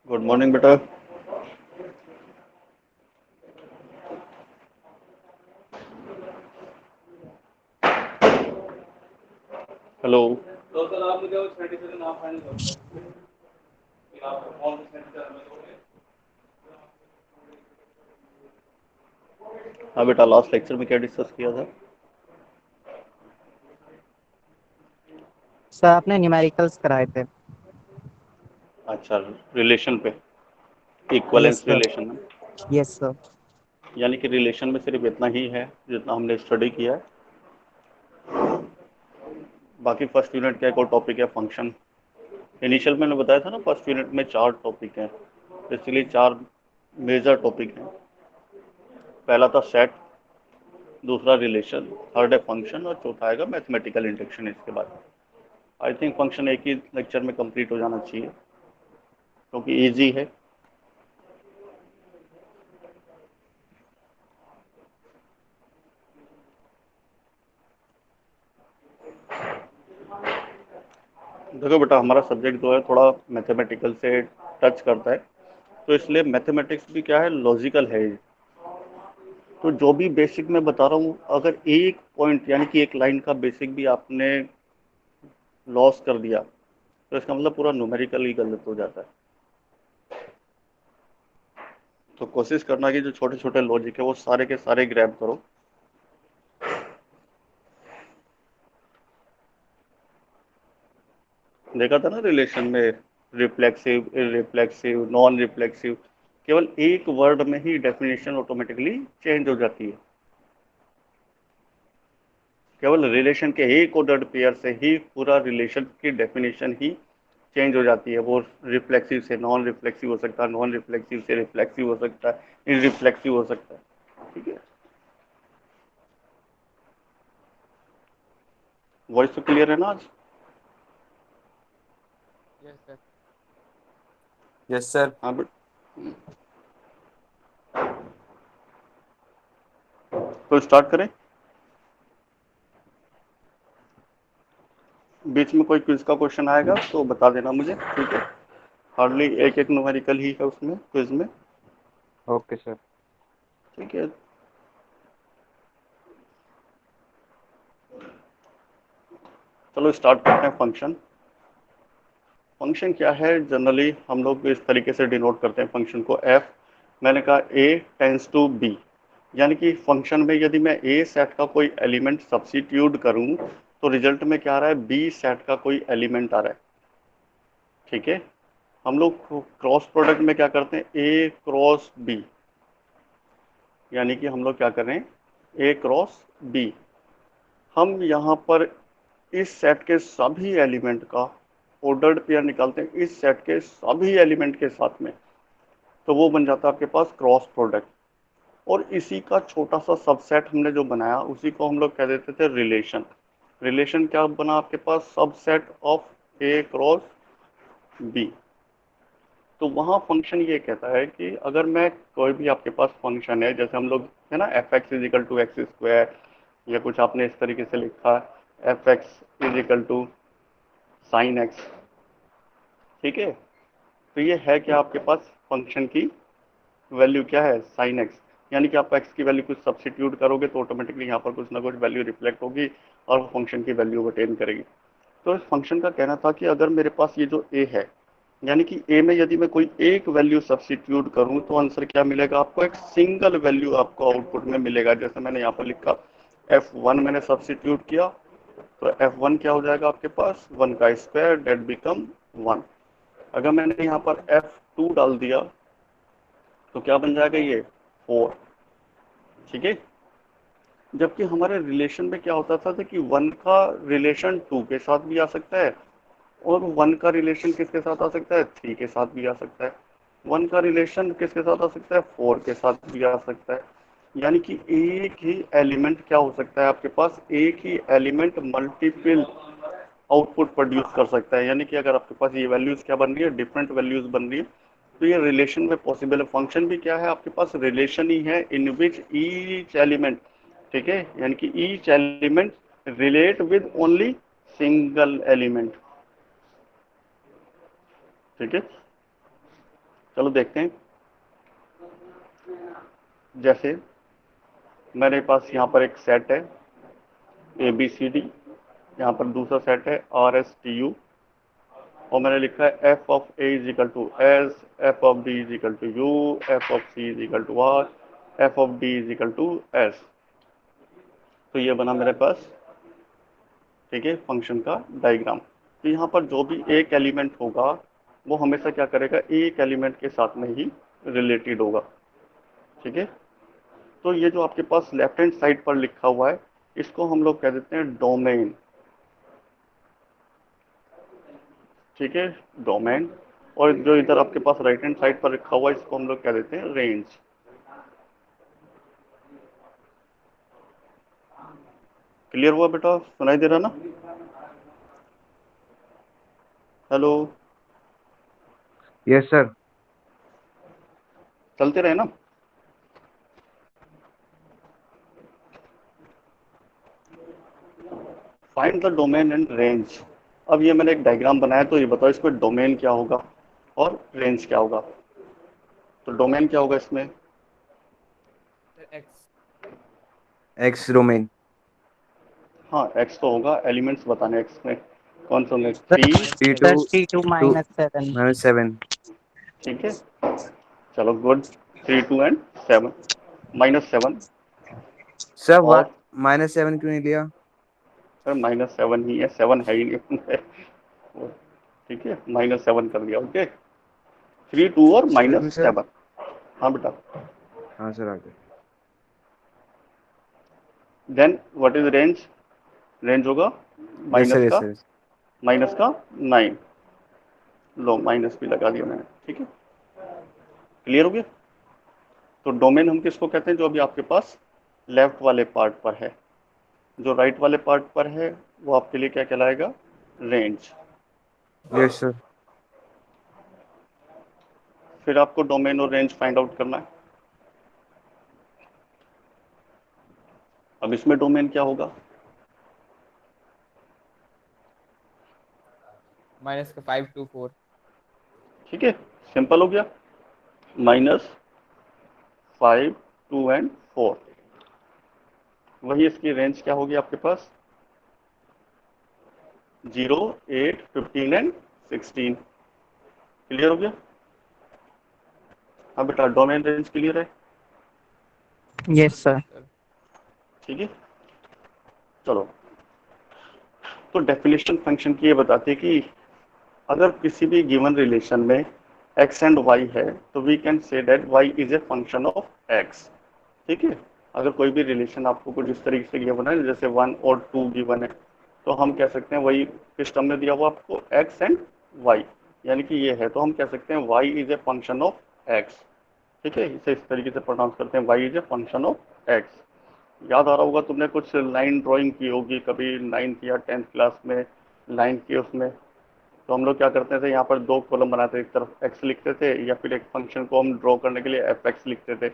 Good morning बेटा। Hello. तो sir आप मुझे वो 37 नाम फाइनल कर दो कि आप कौन से सेंटर में दोगे। हाँ बेटा, लास्ट लेक्चर में क्या डिस्कस किया था? सर आपने न्यूमेरिकल्स कराए थे। अच्छा, रिलेशन पे, यस इक्वलेंस सर। रिलेशन में। Yes sir. यानी कि रिलेशन में सिर्फ इतना ही है जितना हमने स्टडी किया है। बाकी फर्स्ट यूनिट का एक और टॉपिक है फंक्शन। इनिशियल मैंने बताया था ना, फर्स्ट यूनिट में 4 टॉपिक हैं, बेसिकली 4 मेजर टॉपिक हैं। पहला था सेट, दूसरा रिलेशन, थर्ड है फंक्शन और चौथा आएगा मैथमेटिकल इंडक्शन। इसके बाद आई थिंक फंक्शन एक ही लेक्चर में कंप्लीट हो जाना चाहिए क्योंकि इजी है। देखो बेटा, हमारा सब्जेक्ट जो है थोड़ा मैथमेटिकल से टच करता है, तो इसलिए मैथमेटिक्स भी क्या है, लॉजिकल है। तो जो भी बेसिक मैं बता रहा हूँ, अगर एक पॉइंट यानी कि एक लाइन का बेसिक भी आपने लॉस कर दिया तो इसका मतलब पूरा न्यूमेरिकल ही गलत हो जाता है। तो कोशिश करना कि जो छोटे छोटे लॉजिक है वो सारे के सारे ग्रैब करो। देखा था ना रिलेशन में, रिफ्लेक्सिव, इररिफ्लेक्सिव, नॉन रिफ्लेक्सिव, केवल एक वर्ड में ही डेफिनेशन ऑटोमेटिकली चेंज हो जाती है। केवल रिलेशन के एक ऑर्डर्ड पेयर से ही पूरा रिलेशन की डेफिनेशन ही चेंज हो जाती है। वो रिफ्लेक्सिव से नॉन रिफ्लेक्सिव हो सकता है, नॉन रिफ्लेक्सिव से रिफ्लेक्सिव हो सकता है, इररिफ्लेक्सिव हो सकता है। ठीक है, वॉइस तो क्लियर है ना आज? Yes sir. Yes sir. हाँ बट तो स्टार्ट करें। बीच में कोई क्विज का क्वेश्चन आएगा तो बता देना मुझे, ठीक है? हार्डली एक एक न्यूमेरिकल ही है उसमें, क्विज में। Okay sir. ठीक है, चलो स्टार्ट करते हैं। फंक्शन, फंक्शन क्या है? जनरली हम लोग इस तरीके से डिनोट करते हैं फंक्शन को, एफ। मैंने कहा ए टेंस टू बी, यानी कि फंक्शन में यदि मैं ए सेट का कोई एलिमेंट सब्सिट्यूट करूं तो रिजल्ट में क्या आ रहा है, बी सेट का कोई एलिमेंट आ रहा है। ठीक है, हम लोग क्रॉस प्रोडक्ट में क्या करते हैं, ए क्रॉस बी, यानी कि हम लोग क्या कर रहे हैं, ए क्रॉस बी। हम यहाँ पर इस सेट के सभी एलिमेंट का ऑर्डर्ड पेयर निकालते हैं इस सेट के सभी एलिमेंट के साथ में, तो वो बन जाता है आपके पास क्रॉस प्रोडक्ट। और इसी का छोटा सा सबसेट हमने जो बनाया उसी को हम लोग कह देते थे रिलेशन। रिलेशन क्या बना आपके पास, subset of A cross B. तो वहाँ फंक्शन ये कहता है कि अगर मैं कोई भी आपके पास फंक्शन है, जैसे हम लोग है ना, F X is equal to X square, या कुछ आपने इस तरीके से लिखा, F X is equal to sine X. ठीक है, तो ये है क्या आपके पास, फंक्शन की वैल्यू क्या है, साइन एक्स। यानी कि आप एक्स की वैल्यू कुछ सब्सिट्यूट करोगे तो ऑटोमेटिकली यहाँ पर कुछ ना कुछ वैल्यू रिफ्लेक्ट होगी और वो फंक्शन की वैल्यू अटेन करेगी। तो इस फंक्शन का कहना था कि अगर मेरे पास ये जो ए है, यानी कि ए में यदि मैं कोई एक वैल्यू सब्सिट्यूट करूं तो आंसर क्या मिलेगा आपको, एक सिंगल वैल्यू आपको आउटपुट में मिलेगा। जैसे मैंने यहाँ पर लिखा f1 मैंने सब्सिट्यूट किया, तो f1 क्या हो जाएगा आपके पास, 1 का स्क्वायर डेट बिकम 1। अगर मैंने यहाँ पर f2 डाल दिया तो क्या बन जाएगा, ये 4। ठीक है, जबकि हमारे रिलेशन में क्या होता था कि 1 का रिलेशन 2 के साथ भी आ सकता है और 1 का रिलेशन किसके साथ आ सकता है, 3 के साथ भी आ सकता है। 1 का रिलेशन किसके साथ आ सकता है, 4 के साथ भी आ सकता है। यानी कि एक ही एलिमेंट क्या हो सकता है आपके पास, एक ही एलिमेंट मल्टीपल आउटपुट प्रोड्यूस कर सकता है। यानी कि अगर आपके पास ये वैल्यूज क्या बन रही है, डिफरेंट वैल्यूज बन रही है, तो ये रिलेशन में पॉसिबल है। फंक्शन भी क्या है आपके पास, रिलेशन ही है इन विच ईच एलिमेंट, ठीक है, यानी कि each element relate with only single element, ठीक है। चलो देखते हैं। जैसे मेरे पास यहाँ पर एक सेट है ए बी सी डी, यहाँ पर दूसरा सेट है आर एस टी यू, और मैंने लिखा है F of A is equal to S, F of D is equal to U, F of C is equal to R, F of D is equal to S. तो ये बना मेरे पास, ठीक है, फंक्शन का डायग्राम। तो यहाँ पर जो भी एक एलिमेंट होगा वो हमेशा क्या करेगा, एक एलिमेंट के साथ में ही रिलेटेड होगा, ठीक है। तो ये जो आपके पास लेफ्ट हैंड साइड पर लिखा हुआ है, इसको हम लोग कह देते हैं डोमेन, ठीक है, डोमेन। और जो इधर आपके पास राइट हैंड साइड पर लिखा हुआ है, इसको हम लोग कह देते हैं रेंज। क्लियर हुआ बेटा, सुनाई दे रहा ना? Hello, yes sir. चलते रहे ना। Find the domain and range. अब ये मैंने एक डायग्राम बनाया, तो ये बताओ इसमें डोमेन क्या होगा और रेंज क्या होगा। तो डोमेन क्या होगा इसमें, एक्स। X domain. हाँ एक्स तो होगा, एलिमेंट्स बताने एक्स में कौन से होंगे, sir three, three two sir 3 2 two -7। -7। ठीक है, चलो गुड, 3 2 एंड 7, -7। सर और -7 क्यों नहीं लिया? सर -7 ही है, 7 है ही नहीं ठीक है, -7 कर दिया, ओके। 3 2 और एक्सक्यूज मी सर। -7। हाँ बेटा। हाँ सर, आगे। Then what is range, range होगा यस सर, माइनस यस का, सर। -9। लो माइनस भी लगा दिया मैंने, ठीक है, क्लियर हो गया। तो डोमेन हम किसको कहते हैं, जो अभी आपके पास लेफ्ट वाले पार्ट पर है। जो राइट वाले पार्ट पर है वो आपके लिए क्या कहलाएगा, रेंज। Yes sir. फिर आपको डोमेन और रेंज फाइंड आउट करना है। अब इसमें डोमेन क्या होगा, -5 2 4। ठीक है, सिंपल हो गया, -5 2 एंड 4। वही इसकी रेंज क्या होगी आपके पास, 0 8 15 एंड 16। क्लियर हो गया। हाँ बेटा, डोमेन रेंज क्लियर है, यस सर। ठीक है। चलो, तो डेफिनेशन फंक्शन की ये बताती है कि अगर किसी भी गिवन रिलेशन में x एंड y है, तो we can say that y is a function of x, ठीक है। अगर कोई भी रिलेशन आपको कुछ इस तरीके से गिवन है, जैसे 1 और 2 गिवन है, तो हम कह सकते हैं वही किस टर्म में दिया हुआ आपको, x एंड y, यानी कि ये है, तो हम कह सकते हैं y is a function of x, ठीक है। इसे इस तरीके से प्रोनाउंस करते हैं, y is a function of x। याद आ रहा होगा, तुमने कुछ लाइन ड्राइंग की होगी कभी 9th या 10th क्लास में, लाइन की उसमें। तो हम लोग क्या करते थे, यहाँ पर दो कॉलम बनाते थे, एक तरफ एक्स लिखते थे, या फिर एक फंक्शन को हम ड्रॉ करने के लिए एफ एक्स लिखते थे।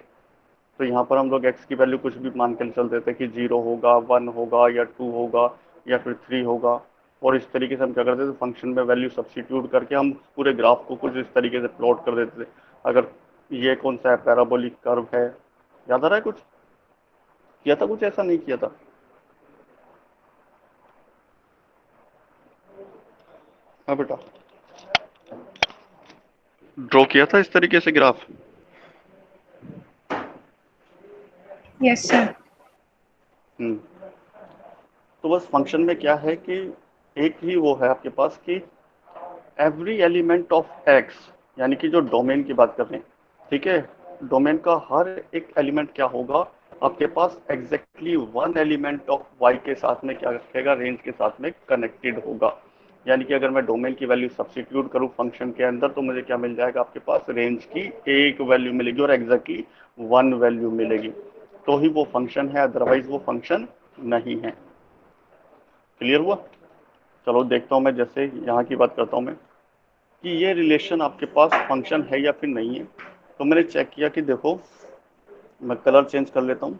तो यहाँ पर हम लोग एक्स की वैल्यू कुछ भी मान कर चलते थे कि 0 होगा, 1 होगा, या 2 होगा, या फिर 3 होगा। और इस तरीके से हम क्या करते थे, फंक्शन में वैल्यू सब्सिट्यूट करके हम पूरे ग्राफ को कुछ इस तरीके से प्लॉट कर देते थे। अगर ये कौन सा है, पैराबोलिक कर्व है, याद आ रहा है कुछ, किया था कुछ, ऐसा नहीं किया था? हाँ बेटा, ड्रॉ किया था इस तरीके से ग्राफ। Yes sir. हम्म। तो बस फंक्शन में क्या है कि एक ही वो है आपके पास कि एवरी एलिमेंट ऑफ एक्स, यानी कि जो डोमेन की बात कर रहे हैं, ठीक है, डोमेन का हर एक एलिमेंट क्या होगा आपके पास, exactly one element of Y के साथ में क्या रखेगा, रेंज के साथ में कनेक्टेड होगा। यानी कि अगर मैं डोमेन की वैल्यू सब्सिट्यूट करूं फंक्शन के अंदर, तो मुझे क्या मिल जाएगा, आपके पास रेंज की एक वैल्यू मिलेगी और एग्जैक्टली वन वैल्यू मिलेगी। तो ही वो फंक्शन है, अदरवाइज वो फंक्शन नहीं है। क्लियर हुआ? चलो देखता हूँ मैं, जैसे यहाँ की बात करता हूँ मैं कि ये रिलेशन आपके पास फंक्शन है या फिर नहीं है। तो मैंने चेक किया कि देखो, मैं कलर चेंज कर लेता हूँ।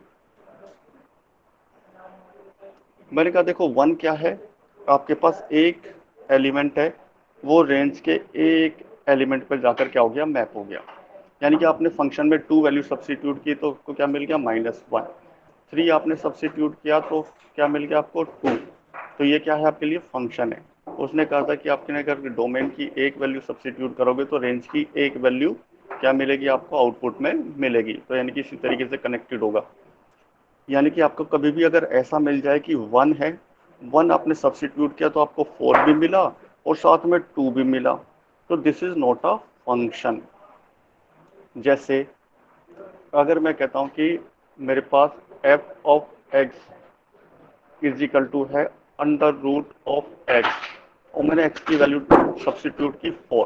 मैंने कहा देखो 1 क्या है, आपके पास एक एलिमेंट है, वो रेंज के एक एलिमेंट पर जाकर क्या हो गया, मैप हो गया। यानी कि आपने फंक्शन में 2 वैल्यू सब्स्टिट्यूट की तो आपको क्या मिल गया, -1। 3 आपने सब्स्टिट्यूट किया तो क्या मिल गया आपको, 2। तो ये क्या है, आपके लिए फंक्शन है। उसने कहा था कि आपने अगर डोमेन की एक वैल्यू सब्स्टिट्यूट करोगे तो रेंज की एक वैल्यू क्या मिलेगी आपको, आउटपुट में मिलेगी। तो यानी कि इसी तरीके से कनेक्टेड होगा। यानी कि आपको कभी भी अगर ऐसा मिल जाए कि 1 है, 1 आपने सब्स्टिट्यूट किया तो आपको 4 भी मिला और साथ में 2 भी मिला, तो this is not a function. जैसे अगर मैं कहता हूं कि मेरे पास f of x is equal to है √of x, और मैंने x की वैल्यू सब्स्टिट्यूट की 4,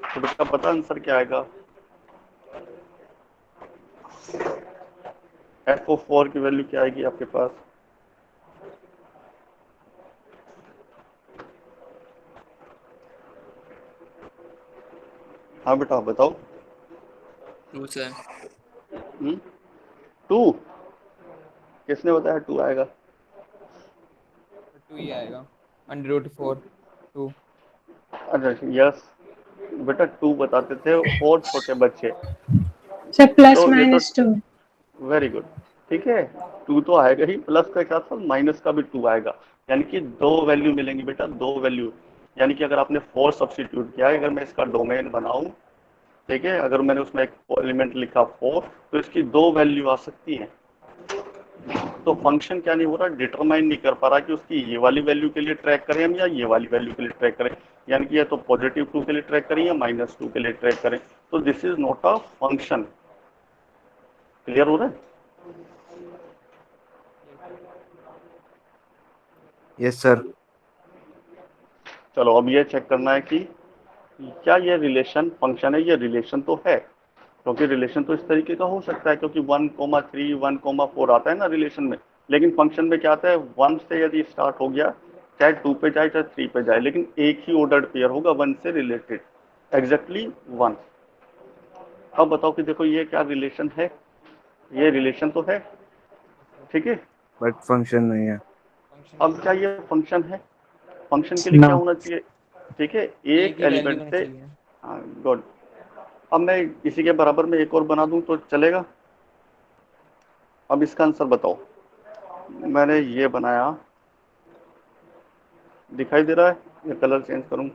तो बेटा पता आंसर क्या आएगा, f ऑफ 4 की वैल्यू क्या आएगी आपके पास, हाँ बेटा बताओ। 2 सर। 2? किसने बताया 2 आएगा? 2 ही आएगा, √4 2। अच्छा यस बेटा, 2 बताते थे और छोटे बच्चे। Sir, plus तो ये तो minus 2. वेरी गुड, ठीक है। 2 तो आएगा ही, प्लस के साथ साथ माइनस का भी 2 आएगा। यानी कि 2 वैल्यू मिलेंगी बेटा, 2 वैल्यू। यानी कि अगर आपने 4 सब्स्टिट्यूट किया है, अगर मैं इसका डोमेन बनाऊं, ठीक है, अगर मैंने उसमें एक एलिमेंट लिखा 4, तो इसकी 2 वैल्यू आ सकती है। तो फंक्शन क्या नहीं हो रहा, डिटरमाइन नहीं कर पा रहा कि उसकी ये वाली वैल्यू के लिए ट्रैक करें हम या ये वाली वैल्यू के लिए ट्रैक करें। यानी कि या तो +2 के लिए ट्रैक करें या -2 के लिए ट्रैक करें। तो this is not a function. Clear हो रहा है? Yes sir. चलो अब ये चेक करना है कि क्या ये रिलेशन फंक्शन है। ये रिलेशन तो है, क्योंकि रिलेशन तो इस तरीके का हो सकता है, क्योंकि 1,3 1,4 आता है ना रिलेशन में। लेकिन फंक्शन में क्या आता है, 1 से यदि स्टार्ट हो गया, चाहे 2 पे जाए चाहे 3 पे जाए, लेकिन एक ही ऑर्डर्ड पेयर होगा 1 से रिलेटेड, एग्जैक्टली 1। अब बताओ कि देखो ये क्या रिलेशन है, ये रिलेशन तो है, ठीक है। बट फंक्शन नहीं है। फंक्शन अब क्या ये फंक्शन है, फंक्शन के लिए क्या No. होना चाहिए, ठीक है, एक एक ही वैल्यू एलिमेंट होना से। चाहिए। हाँ गुड। अब मैं इसी के बराबर में एक और बना दूं तो चलेगा। अब इसका आंसर बताओ। मैंने ये बनाया, दिखाई दे रहा है, ये कलर चेंज करूं,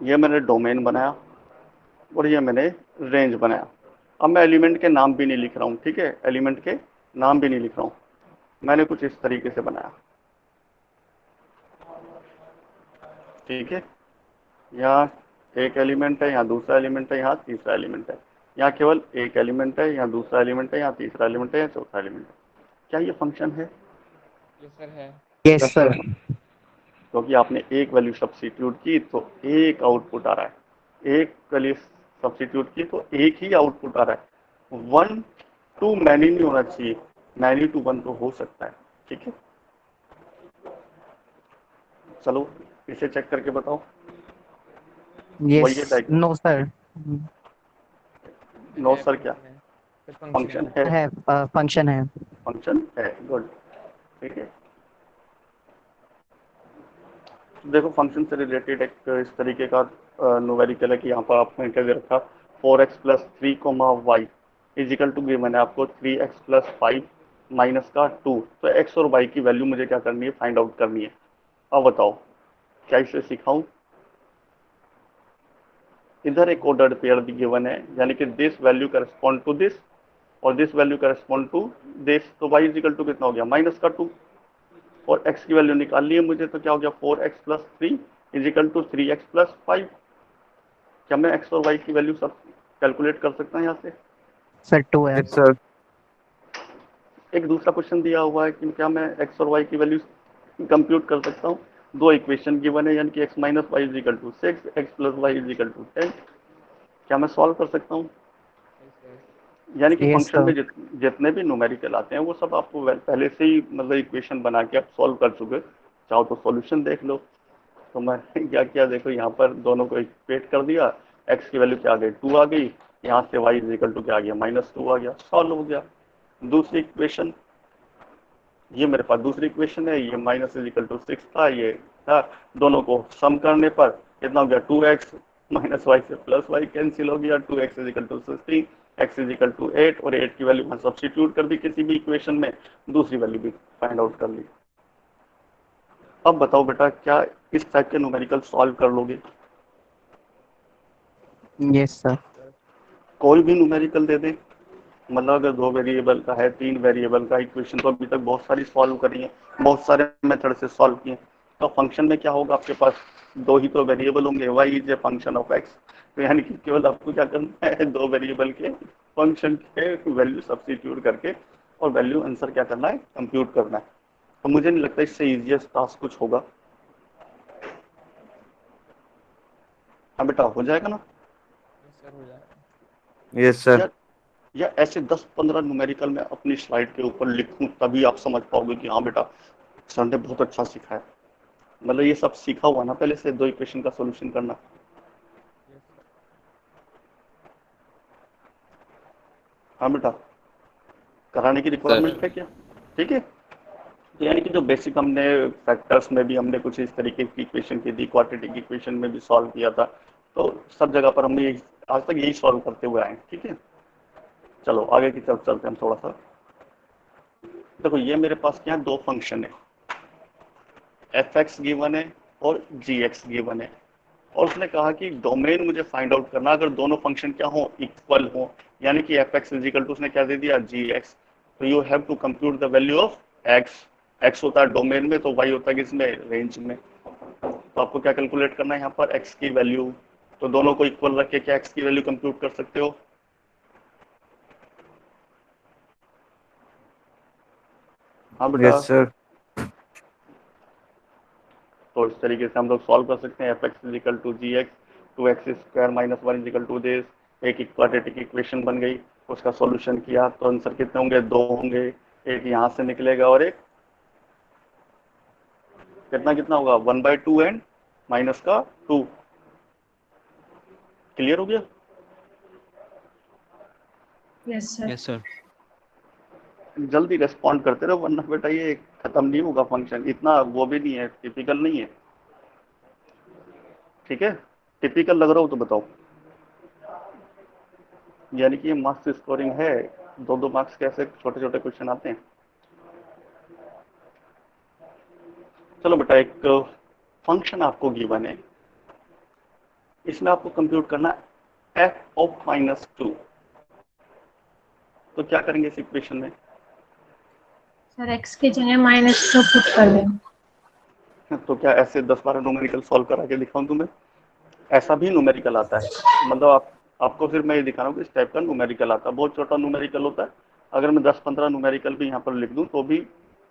ये मैंने डोमेन बनाया और ये मैंने रेंज बनाया। अब मैं एलिमेंट के नाम भी नहीं लिख रहा हूँ, ठीक है, एलिमेंट के नाम भी नहीं लिख रहा हूँ। मैंने कुछ इस तरीके से बनाया, ठीक है। यहाँ एक एलिमेंट है, यहाँ दूसरा एलिमेंट है, यहाँ तीसरा एलिमेंट है। यहाँ केवल एक एलिमेंट है, यहाँ दूसरा एलिमेंट है, यहाँ तीसरा एलिमेंट है, यहाँ चौथा एलिमेंट है। क्या ये फंक्शन है? ये सर है। Yes sir. क्योंकि आपने एक वैल्यू सब्स्टिट्यूट की तो एक आउटपुट आ रहा है, एक वैल्यू सब्स्टिट्यूट की तो एक ही आउटपुट आ रहा है। 1 to मैनी नहीं होना चाहिए, मैनी to 1 तो हो सकता है, ठीक है। चलो इसे चेक करके बताओ। वही है Yes. Type. No, sir. No है सर क्या? फंक्शन है, सर फंक्शन फंक्शन है। है, है फंक्शन है। फंक्शन है, गुड, ठीक है। देखो फंक्शन से रिलेटेड एक इस तरीके का न्यूमेरिकल है कि यहाँ पर आपने क्या दे रखा, 4x+3, y is equal to given है आपको 3x+5 माइनस का 2। तो x और y की वैल्यू मुझे क्या करनी है, फाइंड आउट करनी है। अब बताओ क्या इसे सिखाऊं। इधर एक ऑर्डर्ड पेयर भी गिवन है, यानी कि this value correspond to this और this value correspond to this. तो y इजिकल टू कितना हो गया, -2। और x की वैल्यू निकालनी है मुझे, तो क्या हो गया, 4x+3 इजिकल टू 3x+5। क्या मैं x और y की वैल्यू सब कैलकुलेट कर सकता हूँ यहाँ से? सर 2 है। Yes sir. एक दूसरा क्वेश्चन दिया हुआ है कि क्या मैं x और y की वैल्यू कंप्यूट कर सकता हूँ। दो इक्वेशन गिवन है, यानी कि x - y = 6, x + y = 10। क्या मैं सॉल्व कर सकता हूँ? यानी कि Yes, फंक्शन में sir. जितने भी न्यूमेरिकल आते हैं वो सब आपको पहले से ही मतलब इक्वेशन बना के आप सॉल्व कर चुके, चाहो तो सॉल्यूशन देख लो। तो मैंने क्या किया, देखो यहाँ पर दोनों को इक्वेट कर दिया, एक्स की वैल्यू क्या आ गई 2 आ गई, यहाँ से वाई इज इक्वल टू क्या आ गया -2 आ गया, सॉल्व हो गया। दूसरी इक्वेशन, ये मेरे पास दूसरी इक्वेशन है, ये माइनस इज इक्वल टू 6 था, ये था, दोनों को सम करने पर कितना हो गया 2x, माइनस वाई से प्लस वाई कैंसिल हो गया, 2x is equal to 16, x is equal to 8, और 8 की वैल्यू मैं सब्स्टिट्यूट कर दी किसी भी इक्वेशन में, दूसरी वैल्यू भी फाइंड आउट कर ली। अब बताओ बेटा, क्या इस टाइप के न्यूमेरिकल सॉल्व कर लोगे? Yes, sir. कोई भी न्यूमेरिकल दे दे, मतलब अगर 2 वेरिएबल का है, 3 वेरिएबल का इक्वेशन, तो अभी तक बहुत सारी सॉल्व करी है, बहुत सारे मेथड से सॉल्व किए। तो फंक्शन में क्या होगा, आपके पास 2 ही तो वेरिएबल होंगे, y is a function of x। तो यानी कि केवल आपको क्या करना है, 2 वेरिएबल के फंक्शन के वैल्यू सब्स्टिट्यूट करके और वैल्यू आंसर क्या करना है, कंप्यूट करना है। तो मुझे नहीं लगता इससे इजिएस्ट टास्क कुछ होगा। हाँ बेटा, हो जाएगा ना? Yes sir. या या ऐसे 10-15 न्यूमेरिकल मैं अपनी स्लाइड के ऊपर लिखूं, तभी आप समझ पाओगे कि हाँ बेटा, सर ने बहुत अच्छा सीखा है। मतलब ये सब सीखा हुआ ना पहले से, 2 इक्वेशन का सॉल्यूशन करना। हाँ बेटा, कराने की सर रिक्वायरमेंट है क्या? ठीक है। तो यानी कि जो बेसिक हमने फैक्टर्स में भी हमने कुछ इस तरीके की इक्वेशन की थी, क्वाड्रेटिक इक्वेशन में भी सॉल्व किया था, तो सब जगह पर हमने आज तक यही सॉल्व करते हुए आए। ठीक है, चलो आगे की तरफ चलते हैं हम थोड़ा सा। देखो ये मेरे पास क्या है, 2 फंक्शन है, एफ एक्स गिवन है और जी एक्स गिवन है, और उसने कहा कि डोमेन मुझे फाइंड आउट करना अगर दोनों फंक्शन क्या हो, इक्वल हो, यानी कि F X is equal to उसने क्या दे दिया, जी एक्स। तो you have to compute the value of X. X होता है डोमेन में, तो वाई होता है किसमें, रेंज में। तो आपको क्या कैलकुलेट करना है यहाँ पर, एक्स की वैल्यू। तो दोनों को इक्वल रख के क्या एक्स की वैल्यू कंप्यूट कर सकते हो? हाँ बेटा। Yes sir. तो इस तरीके से हम लोग सॉल्व कर सकते हैं, F X is equal to G X, 2x square minus 1 is equal to this. एक क्वाड्रेटिक इक्वेशन बन गई, उसका सॉल्यूशन किया तो आंसर कितने होंगे, 2 होंगे। एक यहाँ से निकलेगा और एक कितना कितना होगा, 1/2 एंड माइनस का 2। क्लियर हो गया? Yes, sir. Yes, sir. जल्दी रेस्पॉन्ड करते रहो, वरना बेटा ये खत्म नहीं होगा फंक्शन, इतना वो भी नहीं है, टिपिकल नहीं है। ठीक है, टिपिकल लग रहा हो तो बताओ। यानी कि ये मार्क्स स्कोरिंग है, 2-2 मार्क्स के ऐसे छोटे छोटे क्वेश्चन आते हैं। चलो बेटा, एक फंक्शन आपको गिवन है, इसमें आपको कंप्यूट करना है एफ ऑफ -2। तो क्या करेंगे इस इक्वेशन में? सर एक्स की जगह -2 पुट कर दें। तो क्या ऐसे 10-12 न्यूमेरिकल सॉल्व करा के दिखाऊं तुम्हें? ऐसा भी न्यूमेरिकल आता है, मतलब आपको फिर मैं ये दिखा रहा हूँ कि इस टाइप का न्यूमेरिकल आता है, बहुत छोटा न्यूमेरिकल होता है। अगर मैं 10-15 न्यूमेरिकल भी यहाँ पर लिख दूँ तो भी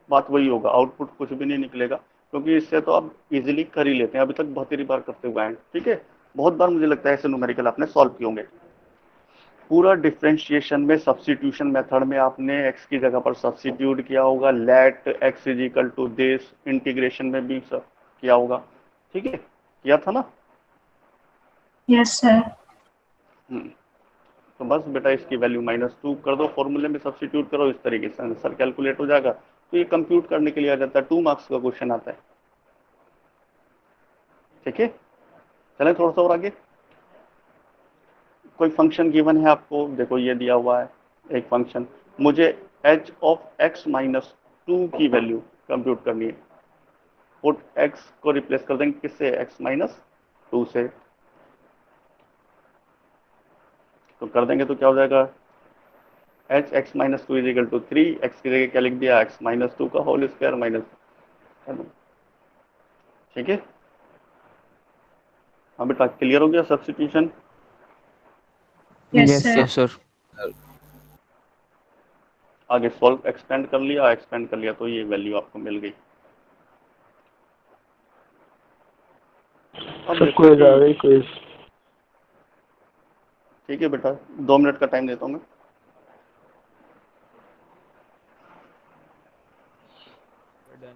बात वही होगा, आउटपुट कुछ भी नहीं निकलेगा, क्योंकि इससे तो आप इजीली कर ही लेते हैं, अभी तक बहुत ही बार करते हुए हैं। ठीक है, बहुत बार मुझे लगता है ऐसे न्यूमेरिकल आपने सॉल्व किए होंगे। पूरा डिफ्रेंशिएशन में सब्स्टिट्यूशन मेथड में आपने x की जगह पर सब्स्टिट्यूट किया होगा, let x is equal to this, integration में भी सब किया होगा। ठीक है, किया था ना? Yes sir. तो बस बेटा इसकी वैल्यू -2 कर दो, फॉर्मूले में सब्स्टिट्यूट करो, इस तरीके से आंसर कैलकुलेट हो जाएगा। तो ये कंप्यूट करने के लिए आ जाता है, 2 मार्क्स का क्वेश्चन आता है। ठीक है, चलें थोड़ा सा और आगे। कोई फंक्शन गिवन है आपको, देखो ये दिया हुआ है एक फंक्शन, मुझे h ऑफ x -2 की वैल्यू कंप्यूट करनी है। पुट x को रिप्लेस कर देंगे किससे, x -2 से। तो कर देंगे तो क्या हो जाएगा, h x -2 is equal to 3, x की जगह क्या लिख दिया, x -2 का होल स्क्वायर माइनस। ठीक है, हाँ बेटा क्लियर हो गया substitution? Yes Yes, sir. sir. Yes sir. आगे सॉल्व एक्सपेंड कर लिया तो ये वैल्यू आपको मिल गई। अब सर देखो क्विज आ कि गई, क्विज। ठीक है बेटा, 2 मिनट का टाइम देता हूँ मैं। डन।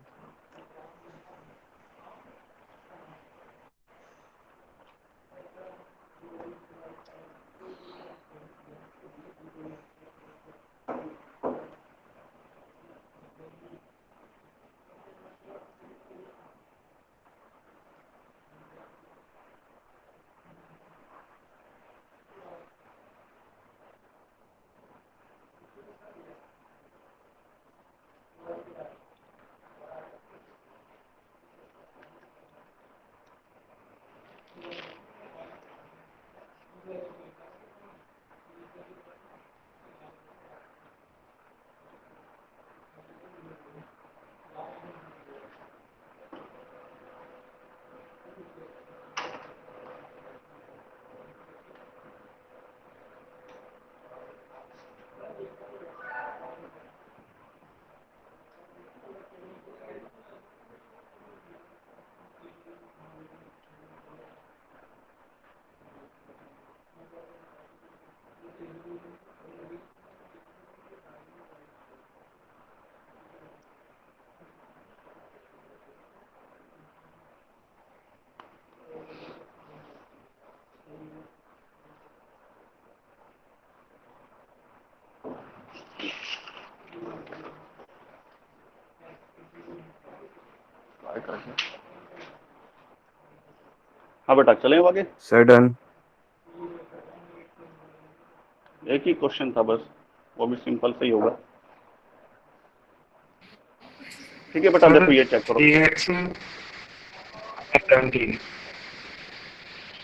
हाँ बेटा, चलें अब आगे। Sir done. एक ही क्वेश्चन था बस, वो भी सिंपल से ही होगा। ठीक है बेटा, देखो ये चेक करो।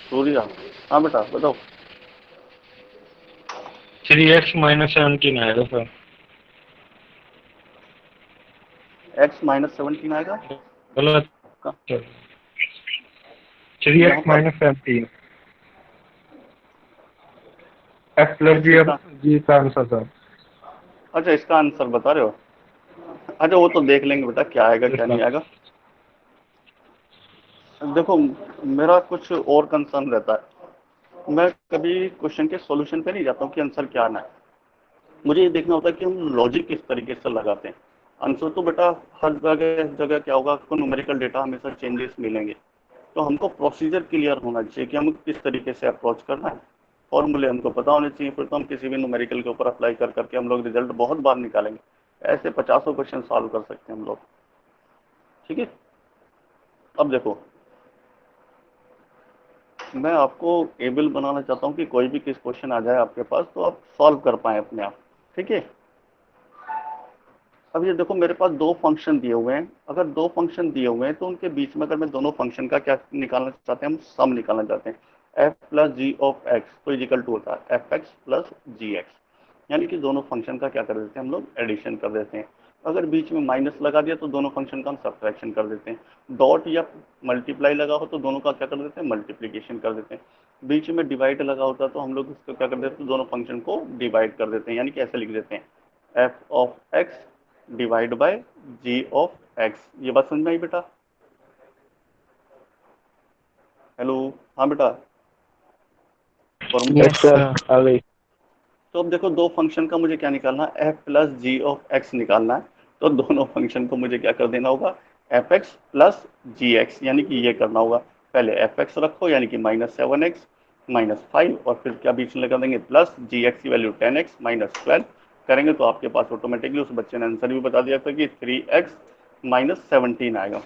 सूर्या, हाँ बेटा बताओ। 3x-17 आएगा सर। x-17 आएगा गलत। का? 3x यहाँ पर -17 f प्लस अच्छा इसका, जी का आंसर सर। अच्छा इसका आंसर बता रहे हो। अच्छा वो तो देख लेंगे बेटा, क्या आएगा क्या नहीं आएगा। देखो मेरा कुछ और कंसर्न रहता है, मैं कभी क्वेश्चन के सॉल्यूशन पे नहीं जाता हूँ कि आंसर क्या आना है। मुझे ये देखना होता है कि हम लॉजिक किस तरीके से लगाते हैं। आंसर तो बेटा हर जगह जगह क्या होगा, आपको न्यूमेरिकल डेटा हमेशा चेंजेस मिलेंगे, तो हमको प्रोसीजर क्लियर होना चाहिए कि हम किस तरीके से अप्रोच करना है। फॉर्मूले हमको पता होने चाहिए, फिर तो हम किसी भी न्यूमेरिकल के ऊपर अप्लाई कर करके हम लोग रिजल्ट बहुत बार निकालेंगे। ऐसे 50 क्वेश्चन सॉल्व कर सकते हैं हम लोग। ठीक है, अब देखो मैं आपको एबल बनाना चाहता हूँ कि कोई भी किस क्वेश्चन आ जाए आपके पास तो आप सॉल्व कर पाए अपने आप। ठीक है, अब ये देखो मेरे पास दो फंक्शन दिए हुए हैं। अगर दो फंक्शन दिए हुए हैं तो उनके बीच में अगर मैं दोनों फंक्शन का क्या निकालना चाहते हैं, हम सम निकालना चाहते हैं। F plus G of X तो इजिकल टू होता है F X plus G X, यानी कि दोनों फंक्शन का क्या कर देते हैं हम लोग, एडिशन कर देते हैं। अगर बीच में माइनस लगा दिया तो दोनों फंक्शन का हम सब्ट्रैक्शन कर देते हैं। डॉट या मल्टीप्लाई लगा हो तो दोनों का क्या कर देते हैं, मल्टीप्लीकेशन कर देते हैं। बीच में डिवाइड लगा होता है तो हम लोग उसको क्या कर देते हैं, दोनों फंक्शन को डिवाइड कर देते हैं, यानी कि ऐसे लिख देते हैं F of X divide by G of X. ये बात समझ में आई बेटा? हेलो, हाँ बेटा फॉर्मूला। Yes sir sir. आ गई। तो अब देखो दो फंक्शन का मुझे क्या निकालना है, F plus G of X निकालना है। तो दोनों फंक्शन को मुझे क्या कर देना होगा, F X plus G X, यानी कि ये करना होगा। पहले एफ एक्स रखो यानी कि -7x -5, और फिर क्या बीच में लगा देंगे प्लस जी एक्स की वैल्यू 10x -12 करेंगे तो आपके पास ऑटोमेटिकली उस बच्चे ने आंसर भी बता दिया था कि 3x -17 आएगा।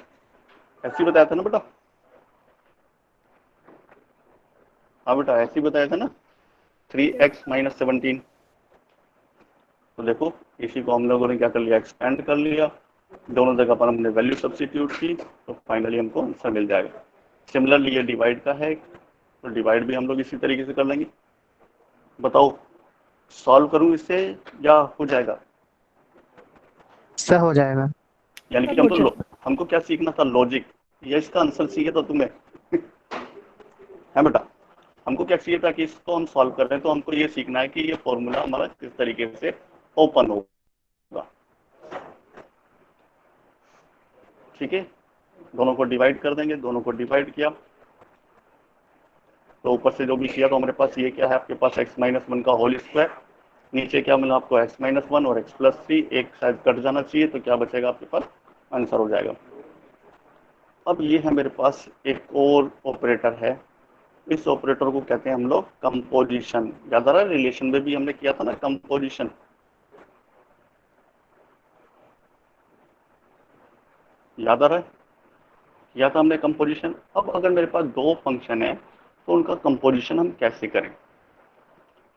ऐसे ही बताया था ना बेटा? हाँ बेटा ऐसे ही बताया था ना, 3x -17। तो देखो इसी को हम लोगों ने क्या कर लिया, एक्सपेंड कर लिया। दोनों जगह पर हमने वैल्यू सब्सिट्यूट की तो फाइनली हमको आंसर मिल जाएगा। सिमिलरली ये डिवाइड का है तो डिवाइड भी हम लोग इसी तरीके से कर लेंगे। बताओ सॉल्व करूं इससे या हो जाएगा? सर हो जाएगा। यानी कि हमको क्या सीखना था, लॉजिक। ये इसका आंसर चाहिए था तुम्हें है बेटा? हमको क्या चाहिए था कि इसको हम सॉल्व कर रहे हैं तो हमको ये सीखना है कि ये फॉर्मूला हमारा किस तरीके से ओपन होगा। ठीक है, दोनों को डिवाइड कर देंगे, दोनों को डिवाइड किया तो ऊपर से जो भी किया तो हमारे पास ये क्या है, आपके पास x माइनस वन का होल स्क्वायर, नीचे क्या मिला आपको x माइनस वन और x प्लस थ्री, एक शायद कट जाना चाहिए, तो क्या बचेगा आपके पास, आंसर हो जाएगा। अब ये है मेरे पास एक और ऑपरेटर है, इस ऑपरेटर को कहते हैं हम लोग कंपोजिशन। याद आ रहा है, रिलेशन में भी हमने किया था ना कंपोजिशन, याद आ रहा है, किया था हमने कंपोजिशन। अब अगर मेरे पास दो फंक्शन है तो उनका कंपोजिशन हम कैसे करें।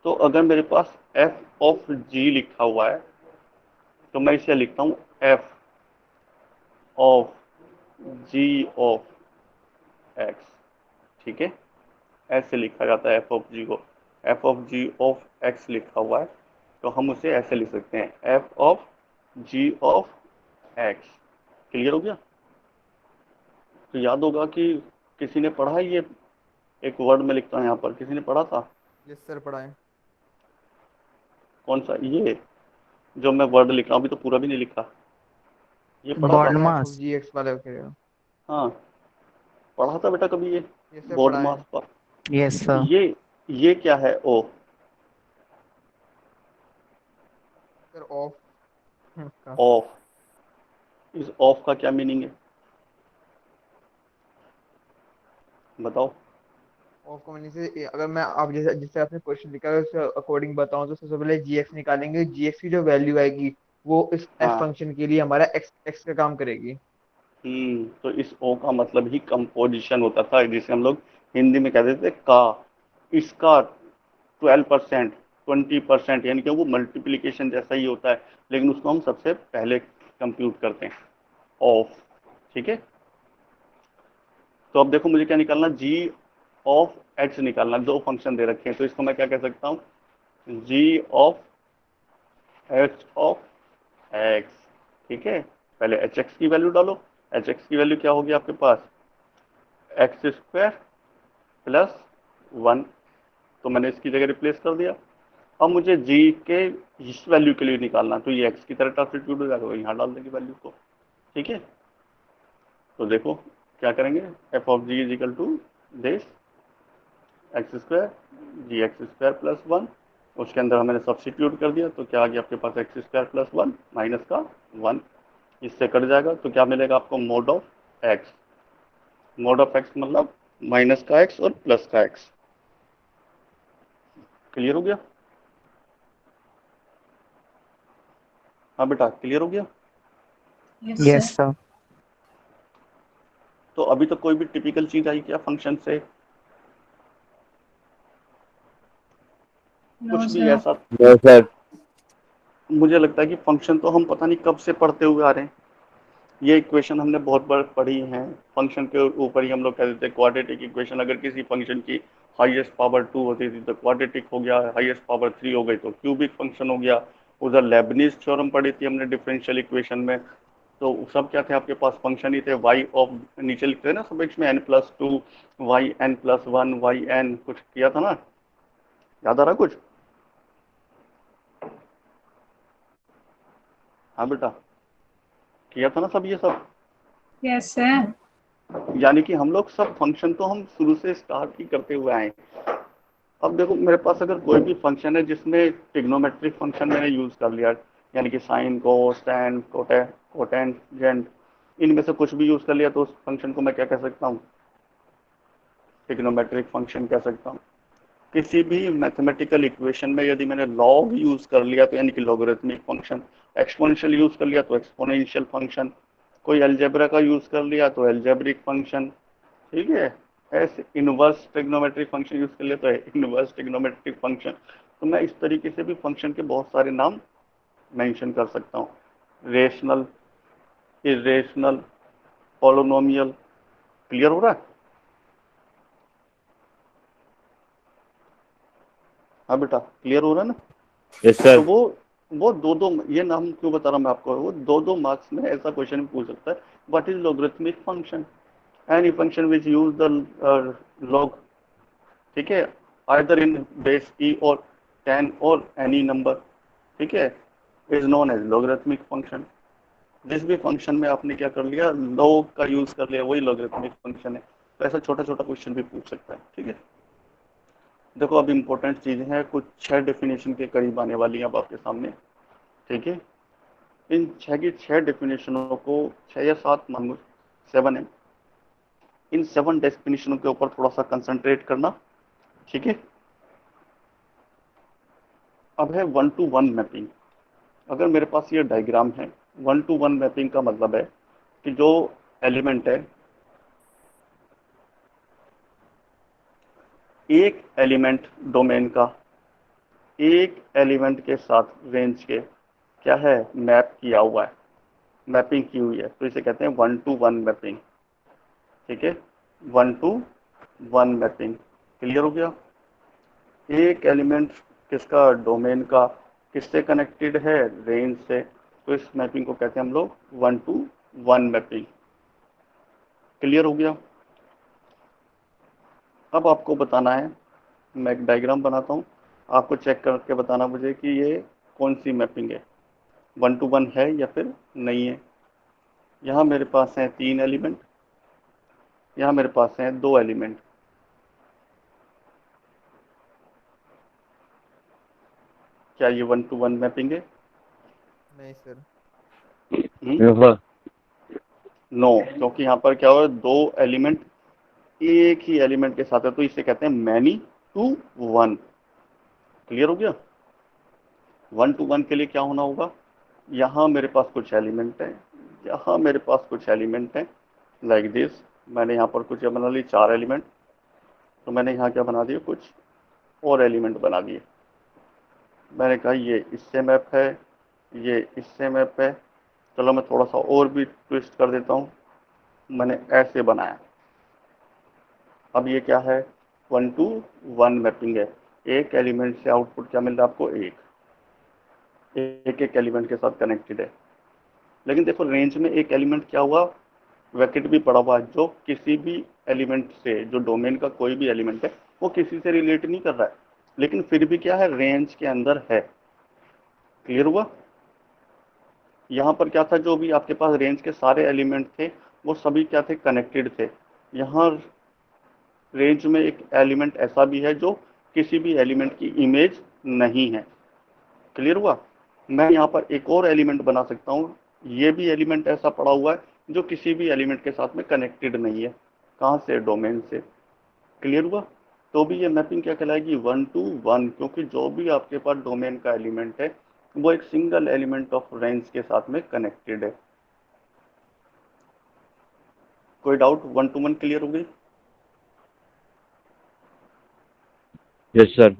तो अगर मेरे पास f ऑफ g लिखा हुआ है तो मैं इसे लिखता हूँ f of g of x, ठीक है, ऐसे लिखा जाता है f ऑफ g को, f of g of x लिखा हुआ है तो हम उसे ऐसे लिख सकते हैं f of g of x। Clear हो गया। तो याद होगा कि किसी ने पढ़ा है ये, एक वर्ड में लिखता हूँ यहाँ पर, किसी ने पढ़ा था, यस सर पढ़ाएं। कौन सा, ये जो मैं वर्ड लिख रहा हूँ, अभी तो पूरा भी नहीं लिखा, ये पढ़ा बॉड था। मास। जी एक्स वाले कह रहे हो? हाँ, पढ़ा था बेटा कभी ये, यस सर बोर्ड पढ़ाएं। मास पर। Yes sir. ये क्या है, ओ, सर ऑफ का ऑफ, इस ऑफ का क्या मीनिंग है बताओ। ऑफ का मीनिंग से अगर मैं आप जैसे जिससे आपने क्वेश्चन लिखा है उससे अकॉर्डिंग बताऊं तो सबसे पहले जी एक्स निकालेंगे, जी एक्स की जो वैल्यू आएगी वो इस एफ हाँ, फंक्शन के लिए हमारा एक्स एक्स का काम करेगी। तो इस ओ का मतलब ही कंपोजिशन होता था, जिसे हम लोग हिंदी में कहते थे का। इसका 12%, 20%, यानी कि वो मल्टीप्लीकेशन जैसा ही होता है, लेकिन उसको हम सबसे पहले कंप्यूट करते हैं, ऑफ, ठीक है। तो अब देखो मुझे क्या निकालना, जी ऑफ एच निकालना, दो फंक्शन दे रखे हैं तो इसको मैं क्या कह सकता हूँ, जी ऑफ एच ऑफ एक्स, ठीक है। पहले एच एक्स की वैल्यू डालो, एच एक्स की वैल्यू क्या होगी आपके पास, एक्स स्क्वायर प्लस वन, तो मैंने इसकी जगह रिप्लेस कर दिया। अब मुझे जी के इस वैल्यू के लिए निकालना, तो ये एक्स की तरह सब्स्टिट्यूट हो जाएगा, यहाँ डाल देंगे वैल्यू को, ठीक है। तो देखो क्या करेंगे, F of G is equal to this X square, G X square plus one, उसके अंदर हमने सब्स्टिट्यूट कर दिया तो क्या आ गया आपके पास, X square plus one minus का वन, इससे कट जाएगा तो क्या मिलेगा आपको, mod of X, mod of X मतलब माइनस का एक्स और प्लस का एक्स। क्लियर हो गया, हाँ बेटा क्लियर हो गया। Yes yes sir. सर। तो अभी तक कोई भी टिपिकल चीज आई क्या फंक्शन से, नो कुछ भी सर। ऐसा। No sir. मुझे लगता है कि फंक्शन तो हम पता नहीं कब से पढ़ते हुए आ रहे हैं, ये इक्वेशन हमने बहुत बार पढ़ी हैं, फंक्शन के ऊपर ही हम लोग कहते थे क्वाड्रेटिक इक्वेशन, अगर किसी फंक्शन की हाईएस्ट पावर टू होती थी तो क्वाड्रेटिक हो गया, हाईएस्ट पावर थ्री हो गई तो क्यूबिक फंक्शन हो गया। उधर लेबनीज थ्योरम पढ़ी थी हमने डिफरेंशियल इक्वेशन में, तो सब क्या थे आपके पास, फंक्शन ही थे, वाई ऑफ, नीचे लिखते हैं ना सब में N plus two, Y N plus one, Y N, कुछ किया था ना, याद आ रहा कुछ, हाँ बेटा किया था ना सब ये सब। Yes sir. यानी कि हम लोग सब फंक्शन तो हम शुरू से स्टार्ट ही करते हुए आए। अब देखो मेरे पास अगर कोई भी फंक्शन है जिसमें ट्रिग्नोमेट्रिक फंक्शन मैंने यूज कर लिया, यानी कि साइन कोस टैन कोटेंजेंट, इनमें से कुछ भी यूज कर लिया तो उस फंक्शन को मैं क्या कह सकता हूँ, ट्रिग्नोमेट्रिक फंक्शन कह सकता हूँ। किसी भी मैथमेटिकल इक्वेशन में यदि मैंने लॉग यूज कर लिया तो यानी कि लॉगरिथमिक फंक्शन, एक्सपोनेंशियल यूज कर लिया तो एक्सपोनेंशियल फंक्शन, कोई अलजेब्रा का यूज कर लिया तो एल्जेब्रिक फंक्शन, ठीक है। ऐसे इनवर्स ट्रिग्नोमेट्रिक फंक्शन यूज कर लिया तो इनवर्स ट्रिग्नोमेट्रिक फंक्शन। तो मैं इस तरीके से भी फंक्शन के बहुत सारे नाम मेंशन कर सकता हूँ, रेशनल, इरेशनल, पॉलिनोमियल। क्लियर हो रहा है, हाँ बेटा क्लियर हो रहा है ना। यस तो सर। वो दो दो, ये नाम क्यों बता रहा हूँ मैं आपको, वो दो दो मार्क्स में ऐसा क्वेश्चन पूछ सकता है, what is logarithmic function, any function which use the log, ठीक है, आइदर इन बेस ई और टेन और एनी नंबर, ठीक है, is known as logarithmic function. जिस भी फंक्शन में आपने क्या कर लिया, लॉग का यूज कर लिया, वही लॉगरिथमिक फंक्शन है। तो ऐसा छोटा छोटा क्वेश्चन भी पूछ सकता है, ठीक है। देखो अब इम्पोर्टेंट चीज़ें हैं, कुछ 6 डेफिनेशन के करीब आने वाली हैं अब आपके सामने। ठीक है, इन 6 की 6 डेफिनेशनों को, 6 या 7 मान लो, 7 है, इन 7 डेफिनेशनों के ऊपर थोड़ा सा कंसंट्रेट करना। ठीक है, अब है 1 to 1 मैपिंग। अगर मेरे पास ये डायग्राम है, 1 to 1 मैपिंग का मतलब है कि जो एलिमेंट है, एक एलिमेंट डोमेन का एक एलिमेंट के साथ रेंज के क्या है, मैप किया हुआ है, मैपिंग की हुई है, तो इसे कहते हैं 1 to 1 मैपिंग। ठीक है, 1 to 1 मैपिंग। क्लियर हो गया? एक एलिमेंट किसका, डोमेन का, किससे कनेक्टेड है, रेंज से, तो इस मैपिंग को कहते हैं हम लोग 1 to 1 मैपिंग। क्लियर हो गया? अब आपको बताना है, मैं एक डायग्राम बनाता हूँ, आपको चेक करके बताना मुझे कि ये कौन सी मैपिंग है, 1 to 1 है या फिर नहीं है। यहाँ मेरे पास हैं 3 एलिमेंट, यहाँ मेरे पास हैं 2 एलिमेंट। क्या ये 1 to 1 मैपिंग है? नहीं सर। Yes sir. नो, क्योंकि यहाँ पर क्या हो रहा है, 2 एलिमेंट एक ही एलिमेंट के साथ है, तो इसे कहते हैं मैनी टू वन। क्लियर हो गया? 1 to 1 के लिए क्या होना होगा, यहाँ मेरे पास कुछ एलिमेंट है, यहाँ मेरे पास कुछ एलिमेंट है, लाइक दिस। मैंने यहाँ पर कुछ बना ली 4 एलिमेंट, तो मैंने यहाँ क्या बना दिया, कुछ और एलिमेंट बना दिए। मैंने कहा ये इससे मैप है, ये इससे मैप है। चलो मैं थोड़ा सा और भी ट्विस्ट कर देता हूँ, मैंने ऐसे बनाया। अब ये क्या है, 1 to 1 मैपिंग है। एक एलिमेंट से आउटपुट क्या मिल रहा है आपको, एक एक एलिमेंट के साथ कनेक्टेड है। लेकिन देखो रेंज में एक एलिमेंट क्या हुआ, वैकेट भी पड़ा हुआ है, जो किसी भी एलिमेंट से, जो डोमेन का कोई भी एलिमेंट है, वो किसी से रिलेट नहीं कर रहा है, लेकिन फिर भी क्या है, रेंज के अंदर है। क्लियर हुआ? यहाँ पर क्या था, जो भी आपके पास रेंज के सारे एलिमेंट थे, वो सभी क्या थे, कनेक्टेड थे। यहाँ रेंज में एक एलिमेंट ऐसा भी है जो किसी भी एलिमेंट की इमेज नहीं है। क्लियर हुआ? मैं यहाँ पर एक और एलिमेंट बना सकता हूँ, ये भी एलिमेंट ऐसा पड़ा हुआ है जो किसी भी एलिमेंट के साथ में कनेक्टेड नहीं है। कहाँ से, डोमेन से। क्लियर हुआ? तो भी ये मैपिंग क्या कहलाएगी, 1 to 1, क्योंकि जो भी आपके पास डोमेन का एलिमेंट है वो एक सिंगल एलिमेंट ऑफ रेंज के साथ में कनेक्टेड है। कोई डाउट? 1 to 1 क्लियर हो गई? Yes sir.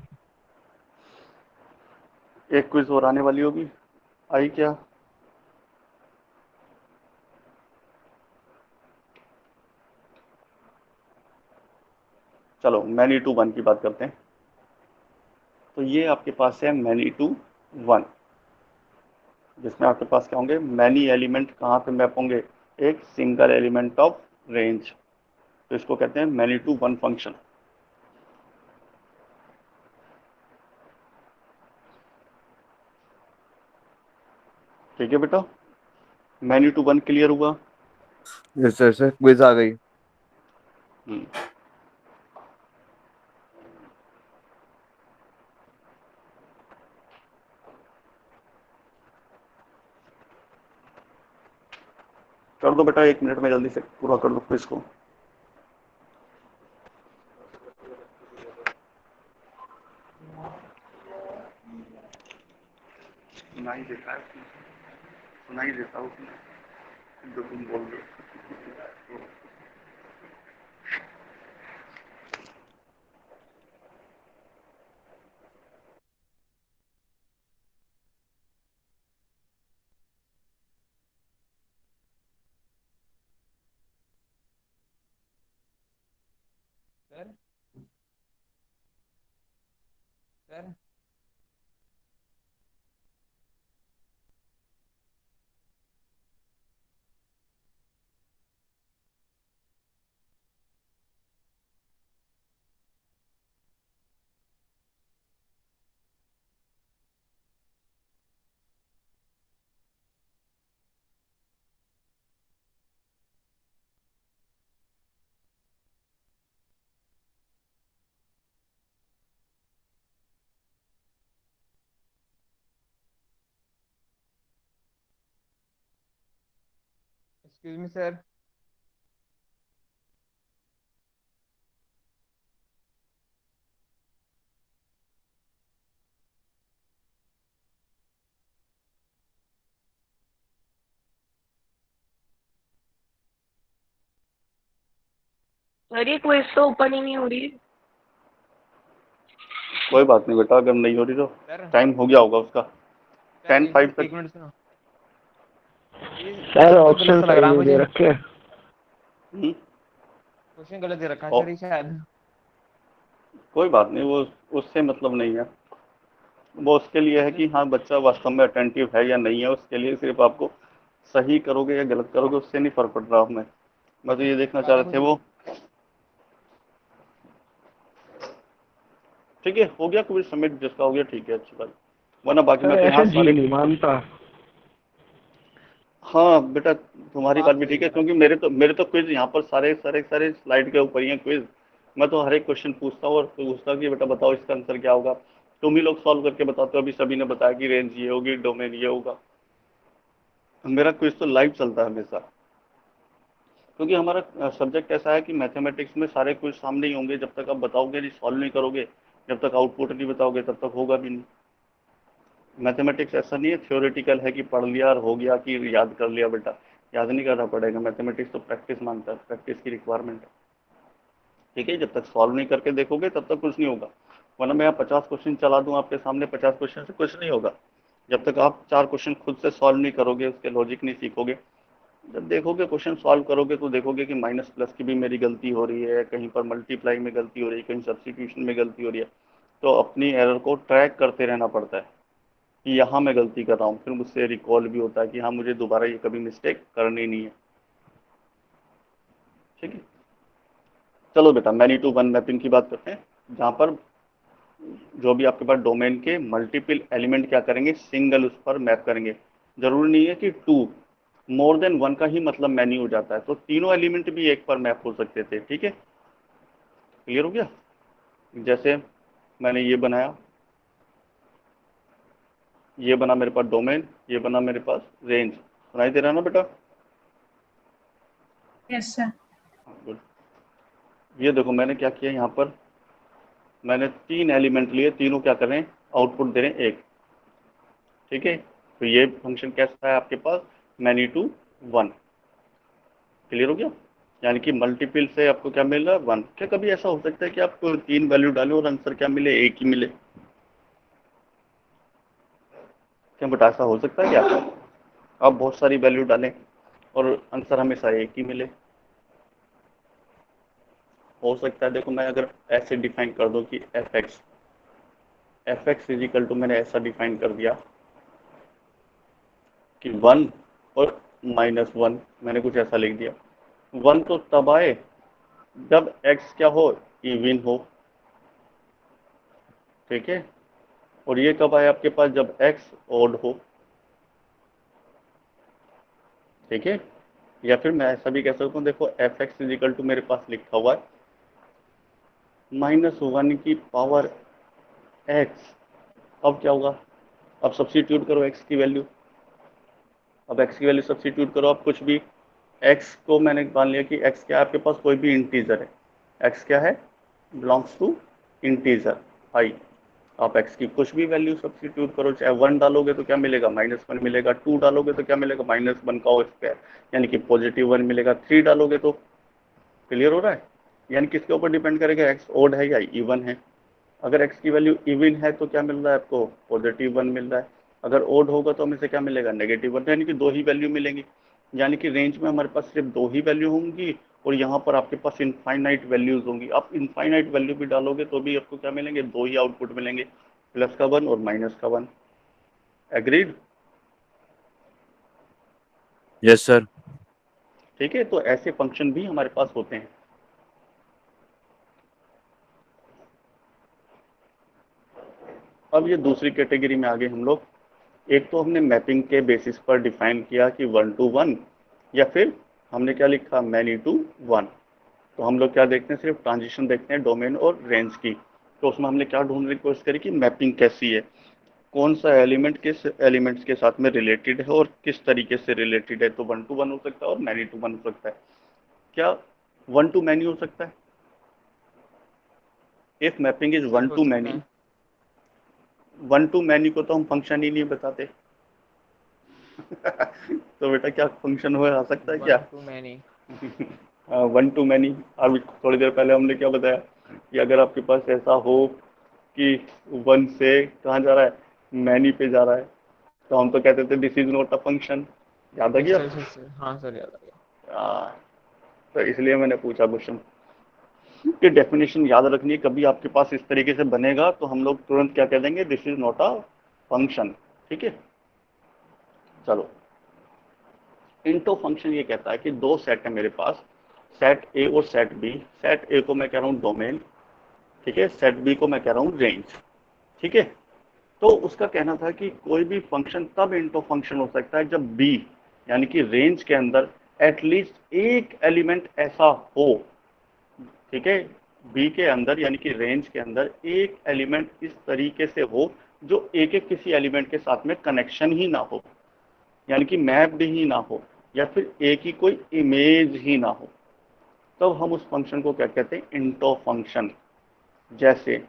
एक क्विज और आने वाली होगी, आई क्या? चलो मैनी टू वन की बात करते हैं। तो ये आपके पास है मैनी टू वन, जिसमें आपके पास क्या होंगे, मैनी एलिमेंट कहाँ पे मैप होंगे, एक सिंगल एलिमेंट ऑफ रेंज। तो इसको कहते हैं मैनी टू वन फंक्शन। ठीक है बेटा, मैनी टू वन क्लियर हुआ? यस सर, सर क्विज आ गई। हम्म, कर दो बेटा, 1 मिनट में जल्दी से पूरा कर दो क्विज को। सुनाई देता है उसमें, सुनाई देता है उसमें जो तुम बोल रहे हो। Sir sir excuse me sir. Sir ये क्विज तो ओपन ही नहीं हो रही। कोई बात नहीं बेटा, अगर नहीं हो रही तो सर टाइम हो गया होगा उसका। सर 10:05 एक तक। मिनट सुनो। ये सर क्वेश्चन तो गलत ऑप्शन सा लग रहा है सही दे मुझे। रखे हैं। क्वेश्चन गलत दे रखा है ओ, सर ये शायद। कोई बात नहीं, वो उससे मतलब नहीं है। वो उसके लिए है कि हाँ बच्चा वास्तव में अटेंटिव है या नहीं है, उसके लिए सिर्फ आपको सही करोगे या गलत करोगे उससे नहीं फर्क पड़ रहा हमें। मैं तो ये देखना चाह बाद में रहे थे कुछ वो। ठीक है, हो गया कोई सबमिट, जिसका हो गया ठीक है, अच्छी बात। वरना बाकी सर मैं तो यहाँ ऐसे जी सारे। नहीं मानता। हाँ बेटा, तुम्हारी बात बात भी सही ठीक है, करा। क्योंकि मेरे तो क्विज यहाँ पर सारे सारे सारे स्लाइड के ऊपर ही है क्विज। मैं तो हर एक क्वेश्चन पूछता हूँ और पूछता हूँ कि बेटा बताओ इसका आंसर क्या होगा। तुम ही लोग सॉल्व करके बताते हो, अभी सभी ने बताया कि रेंज ये होगी, डोमेन ये होगा। मेरा क्विज तो लाइव चलता है हमेशा, क्योंकि हमारा सब्जेक्ट ऐसा है कि मैथमेटिक्स में सारे क्विज सामने ही होंगे। जब तक आप बताओगे नहीं, सॉल्व नहीं करोगे, जब तक आउटपुट नहीं बताओगे, तब तक होगा भी नहीं। मैथमेटिक्स ऐसा नहीं है थ्योरेटिकल है कि पढ़ लिया और हो गया, कि याद कर लिया बेटा। याद नहीं करना पड़ेगा, मैथमेटिक्स तो प्रैक्टिस मांगता है, प्रैक्टिस की रिक्वायरमेंट है। ठीक है, जब तक सॉल्व नहीं करके देखोगे तब तक कुछ नहीं होगा। वरना मैं यहाँ 50 क्वेश्चन चला दूँ आपके सामने, 50 क्वेश्चन से कुछ नहीं होगा। जब तक आप 4 क्वेश्चन खुद से सॉल्व नहीं करोगे, उसके लॉजिक नहीं सीखोगे, जब देखोगे क्वेश्चन सॉल्व करोगे तो देखोगे कि माइनस प्लस की भी मेरी गलती हो रही है, कहीं पर मल्टीप्लाई में गलती हो रही है, कहीं सब्स्टिट्यूशन में गलती हो रही है। तो अपनी एरर को ट्रैक करते रहना पड़ता है कि यहाँ मैं गलती कर रहा हूँ, फिर मुझसे रिकॉल भी होता है कि हाँ मुझे दोबारा ये कभी मिस्टेक करनी नहीं है। ठीक है, चलो बेटा मैनी टू वन मैपिंग की बात करते हैं, जहाँ पर जो भी आपके पास डोमेन के मल्टीपल एलिमेंट क्या करेंगे, सिंगल उस पर मैप करेंगे। जरूरी नहीं है कि टू, मोर देन वन का ही मतलब मैनी हो जाता है, तो तीनों एलिमेंट भी एक पर मैप हो सकते थे। ठीक है, क्लियर हो गया। जैसे मैंने ये बनाया, ये बना मेरे पास डोमेन, ये बना मेरे पास रेंज। सुनाई दे रहा है ना बेटा। Yes sir. गुड। ये देखो मैंने क्या किया, यहाँ पर मैंने 3 एलिमेंट लिए, तीनों क्या कर रहे हैं, आउटपुट दे रहे हैं 1। ठीक है, तो ये फंक्शन कैसा है आपके पास, मैनी टू वन। क्लियर हो गया। यानी कि मल्टीपल से आपको क्या मिल रहा है, 1। क्या कभी ऐसा हो सकता है कि आप 3 वैल्यू डालें और आंसर क्या मिले, एक ही मिले। क्या बेटा ऐसा हो सकता है क्या, आप बहुत सारी वैल्यू डालें और आंसर हमेशा एक ही मिले। हो सकता है, देखो मैं अगर ऐसे डिफाइन कर दूं कि एफ एक्स इजिकल टू, मैंने ऐसा डिफाइन कर दिया कि 1 और -1, मैंने कुछ ऐसा लिख दिया। 1 तो तब आए जब x क्या हो, इवन हो। ठीक है, और ये कब आए आपके पास, जब x ओड हो। ठीक है, या फिर मैं ऐसा भी कह सकता हूँ, देखो एफ एक्स इजिकल टू मेरे पास लिखा हुआ है -1 की पावर x। अब क्या होगा, अब सब्स्टिट्यूट करो x की वैल्यू। अब x की वैल्यू सब्स्टिट्यूट करो, अब कुछ भी x को मैंने मान लिया कि x क्या है आपके पास, कोई भी इंटीजर है। x क्या है, बिलोंग्स टू इंटीजर i। आप x की कुछ भी वैल्यू सब्स्टिट्यूट करो, चाहे 1 डालोगे तो क्या मिलेगा, -1 मिलेगा। 2 डालोगे तो क्या मिलेगा, -1 का स्क्वायर, यानी कि +1 मिलेगा। 3 डालोगे तो, क्लियर हो रहा है। यानी किसके ऊपर डिपेंड करेगा, x ओड है या इवन है। अगर x की वैल्यू इवन है तो क्या मिल रहा है आपको, +1 मिल रहा है। अगर ओड होगा तो हमें से क्या मिलेगा, -1, यानी कि 2 ही वैल्यू मिलेंगी। यानी कि रेंज में हमारे पास सिर्फ 2 ही वैल्यू होंगी, और यहाँ पर आपके पास इनफाइनाइट वैल्यूज होंगी। आप इनफाइनाइट वैल्यू भी डालोगे तो भी आपको क्या मिलेंगे, 2 ही आउटपुट मिलेंगे, प्लस का 1 और माइनस का 1। एग्रीड। Yes sir. ठीक है, तो ऐसे फंक्शन भी हमारे पास होते हैं। अब ये दूसरी कैटेगरी में आ गए हम लोग। एक तो हमने मैपिंग के बेसिस पर डिफाइन किया कि 1 to 1, या फिर हमने क्या लिखा, मैनी टू वन। तो हम लोग क्या देखते हैं, सिर्फ ट्रांजिशन देखते हैं डोमेन और रेंज की। तो उसमें हमने क्या ढूंढने की कोशिश करी कि मैपिंग कैसी है। कौन सा एलिमेंट किस एलिमेंट्स के साथ में रिलेटेड है और किस तरीके से रिलेटेड है। तो 1 to 1 हो सकता है और मैनी टू वन हो सकता है। क्या 1 to मैनी हो सकता है? इफ मैपिंग इज सर 1 हो to सकता मैनी, है। 1 to मैनी को तो हम फंक्शन ही नहीं बताते। तो बेटा क्या फंक्शन हो आ सकता है क्या? 1 to many। 1 to many. अभी थोड़ी देर पहले हमने क्या बताया कि अगर आपके पास ऐसा हो कि 1 से कहाँ जा रहा है, मैनी पे जा रहा है, तो हम तो कहते थे this is not a function. याद आ यस गया? सर, यस सर, हाँ सर याद आ गया। आ, तो इसलिए मैंने पूछा क्वेश्चन कि डेफिनेशन याद रखनी है। कभी आपके पास इस तरीके से बनेगा तो हम लोग तुरंत क्या कह देंगे, this is not a function. ठीक है, चलो। इंटो फंक्शन ये कहता है कि दो सेट है मेरे पास, सेट ए और सेट बी। सेट ए को मैं कह रहा हूँ डोमेन, ठीक है, सेट बी को मैं कह रहा हूँ रेंज। ठीक है, तो उसका कहना था कि कोई भी फंक्शन तब इंटो फंक्शन हो सकता है जब बी यानी कि रेंज के अंदर एटलीस्ट एक एलिमेंट ऐसा हो। ठीक है, बी के अंदर यानी कि रेंज के अंदर एक एलिमेंट इस तरीके से हो जो एक एक किसी एलिमेंट के साथ में कनेक्शन ही ना हो, यानी कि मैप्ड ही ना हो, या फिर एक ही कोई इमेज ही ना हो। तब हम उस फंक्शन को क्या कहते हैं, इंटो फंक्शन। जैसे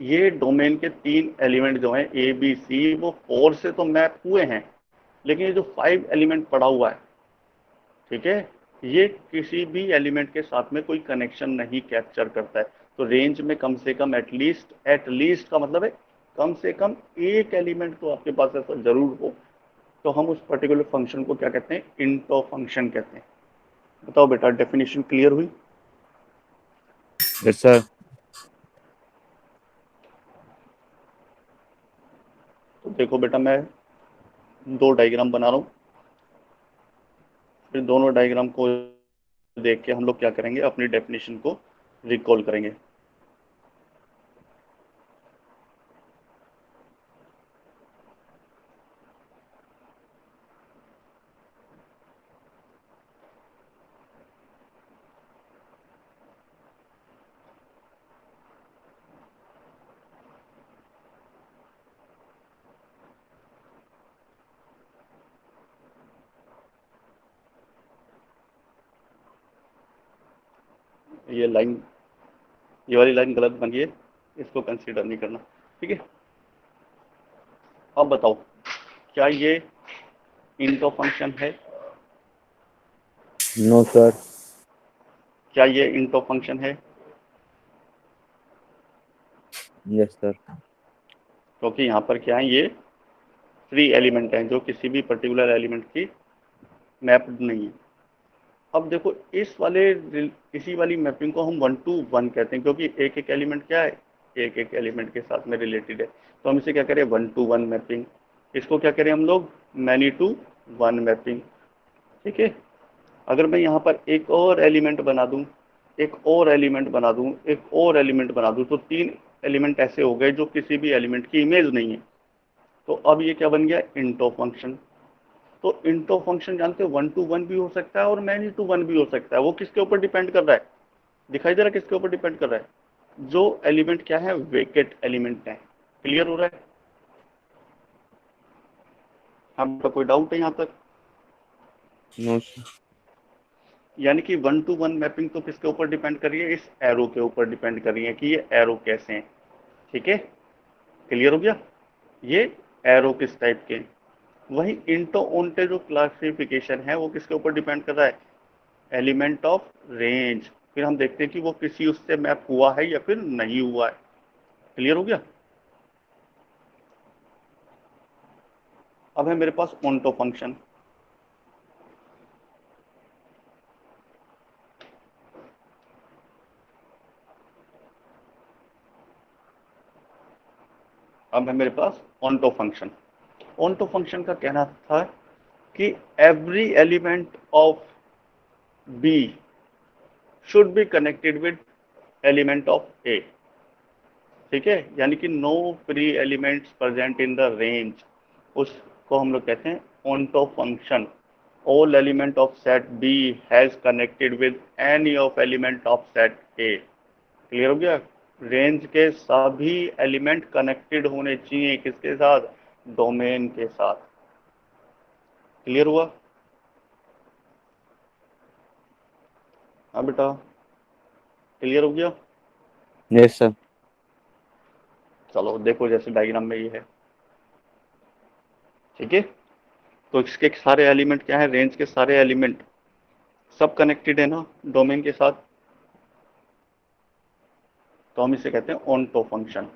ये डोमेन के 3 एलिमेंट जो हैं ए बी सी, वो 4 से तो मैप हुए हैं, लेकिन ये जो 5 एलिमेंट पड़ा हुआ है, ठीक है, ये किसी भी एलिमेंट के साथ में कोई कनेक्शन नहीं कैप्चर करता है। तो रेंज में कम से कम एटलीस्ट का मतलब है कम से कम एक एलिमेंट तो आपके पास ऐसा जरूर हो। तो हम उस पर्टिकुलर फंक्शन को क्या कहते हैं, इंटो फंक्शन कहते हैं। बताओ बेटा, डेफिनेशन क्लियर हुई? Yes sir. तो देखो बेटा, मैं 2 डायग्राम बना रहा हूँ, फिर दोनों डायग्राम को देख के हम लोग क्या करेंगे, अपनी डेफिनेशन को रिकॉल करेंगे। ये वाली लाइन गलत बनी है, इसको कंसीडर नहीं करना। ठीक है, अब बताओ क्या ये इंटो फंक्शन है? No sir. क्या ये इंटो फंक्शन है? Yes sir. क्योंकि यहाँ पर क्या है, ये 3 एलिमेंट हैं जो किसी भी पर्टिकुलर एलिमेंट की मैप्ड नहीं है। अब देखो इसी वाली मैपिंग को हम 1 to 1 कहते हैं, क्योंकि एक एक एलिमेंट क्या है, एक एक एलिमेंट के साथ में रिलेटेड है। तो हम इसे क्या करें, 1 to 1 मैपिंग। इसको क्या करें हम लोग, मैनी टू वन मैपिंग। ठीक है, अगर मैं यहाँ पर एक और एलिमेंट बना दूं, एक और एलिमेंट बना दूं, एक और एलिमेंट बना दूं, तो 3 एलिमेंट ऐसे हो गए जो किसी भी एलिमेंट की इमेज नहीं है। तो अब ये क्या बन गया, इंटो फंक्शन। तो इंटो फंक्शन जानते हो 1 to 1 भी हो सकता है और मैनी टू वन भी हो सकता है। वो किसके ऊपर डिपेंड कर रहा है, दिखाई दे रहा है किसके ऊपर डिपेंड कर रहा है, जो एलिमेंट क्या है, वेकेट एलिमेंट है। क्लियर हो रहा है? आपका कोई डाउट है यहाँ तक? No sir. यानी कि 1 to 1 मैपिंग तो किसके ऊपर डिपेंड कर रही है, इस एरो के ऊपर डिपेंड कर रही है कि ये एरो कैसे हैं। ठीक है, क्लियर हो गया, ये एरो किस टाइप के हैं। वही इंटो ओंटे जो क्लासिफिकेशन है वो किसके ऊपर डिपेंड कर रहा है, एलिमेंट ऑफ रेंज। फिर हम देखते हैं कि वो किसी उससे मैप हुआ है या फिर नहीं हुआ है। क्लियर हो गया? अब है मेरे पास ओंटो फंक्शन। अब है मेरे पास ओंटो फंक्शन। ओंटो फंक्शन का कहना था कि every element of B should be connected with element of A. ठीक है, यानी कि no free elements present in the range, उसको हम लोग कहते हैं onto function. All element of set B has connected with any of element of set A. Clear हो गया? रेंज के सभी एलिमेंट कनेक्टेड होने चाहिए, किसके साथ? डोमेन के साथ। क्लियर हुआ? हाँ बेटा, क्लियर हो गया? Yes sir. चलो देखो, जैसे डायग्राम में ये है, ठीक है। तो इसके सारे एलिमेंट क्या है? रेंज के सारे एलिमेंट सब कनेक्टेड है ना डोमेन के साथ, तो हम इसे कहते हैं ऑनटो फंक्शन।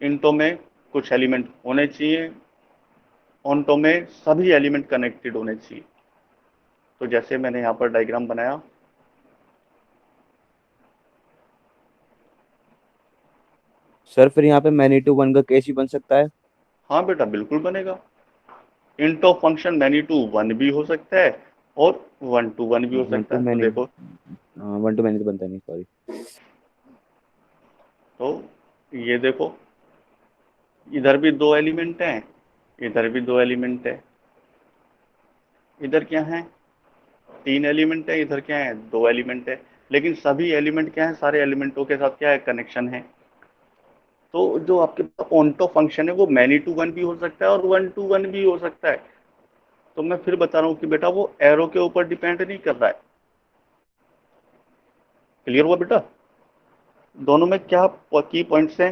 इनटो में कुछ एलिमेंट होने चाहिए, ऑनटो में सभी एलिमेंट कनेक्टेड होने चाहिए। तो जैसे मैंने यहाँ पर डायग्राम बनाया, सर फिर यहाँ पे मैनी टू वन का केस भी बन सकता है? हाँ बेटा बिल्कुल बनेगा। इंट of function many to one भी हो सकता है और वन टू वन भी हो वन सकता टू है। तो मैनी, देखो, वन टू मैनी तो बनता नहीं, सॉरी। तो ये देखो, इधर भी दो एलिमेंट हैं, इधर भी दो एलिमेंट है, इधर क्या है? तीन एलिमेंट है, इधर क्या है? दो एलिमेंट है। लेकिन सभी एलिमेंट क्या है? सारे एलिमेंटों के साथ क्या है? कनेक्शन है। तो जो आपके पास ऑनटो फंक्शन है वो मैनी टू वन भी हो सकता है और वन टू वन भी हो सकता है। तो मैं फिर बता रहा हूँ कि बेटा वो एरो के ऊपर डिपेंड नहीं कर रहा है। क्लियर हुआ बेटा? दोनों में क्या की पॉइंट्स हैं?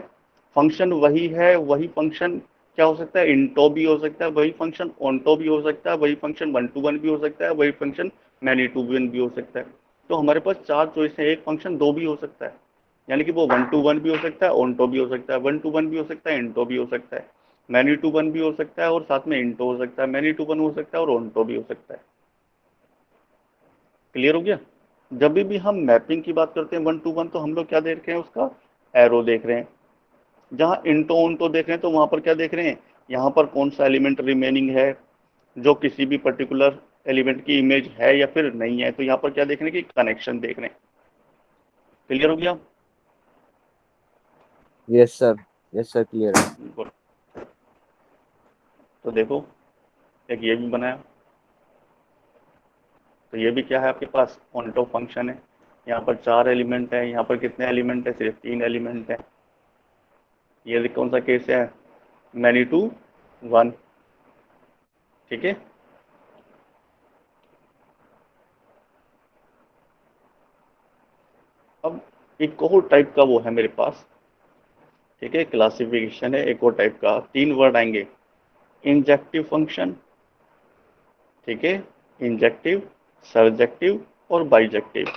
फंक्शन वही है, वही फंक्शन क्या हो सकता है? इंटो भी हो सकता है, वही फंक्शन ऑनटो भी हो सकता है, वही फंक्शन वन टू वन भी हो सकता है, वही फंक्शन मैनी टू वन भी हो सकता है। तो हमारे पास चार चॉइस है, एक फंक्शन दो भी हो सकता है, यानी कि वो वन टू वन भी हो सकता है, ऑनटो भी हो सकता है, वन टू वन भी हो सकता है, इंटो भी हो सकता है, मैनी टू वन भी हो सकता है और साथ में इंटो हो सकता है, मैनी टू वन हो सकता है और ऑनटो भी हो सकता है। क्लियर हो गया? जब भी हम मैपिंग की बात करते हैं वन टू वन, तो हम लोग क्या देख रहे हैं? उसका एरो देख रहे हैं। जहाँ इंटो उनको देख रहे हैं तो वहां पर क्या देख रहे हैं? यहाँ पर कौन सा एलिमेंट रिमेनिंग है जो किसी भी पर्टिकुलर एलिमेंट की इमेज है या फिर नहीं है। तो यहाँ पर क्या देख रहे हैं? कि कनेक्शन देख रहे हैं। क्लियर हो गया? Yes sir, yes sir, clear है। Good. तो देखो, एक ये भी बनाया, तो ये भी क्या है आपके पास? ऑनटो फंक्शन है। यहाँ पर चार एलिमेंट है, यहाँ पर कितने एलिमेंट है? सिर्फ तीन एलिमेंट है। ये कौन सा केस है? Many to one. ठीक है। अब एक और टाइप का वो है मेरे पास, ठीक है, क्लासिफिकेशन है एक और टाइप का। तीन वर्ड आएंगे, इंजेक्टिव फंक्शन, ठीक है, इंजेक्टिव, सर्जेक्टिव और बाइजेक्टिव।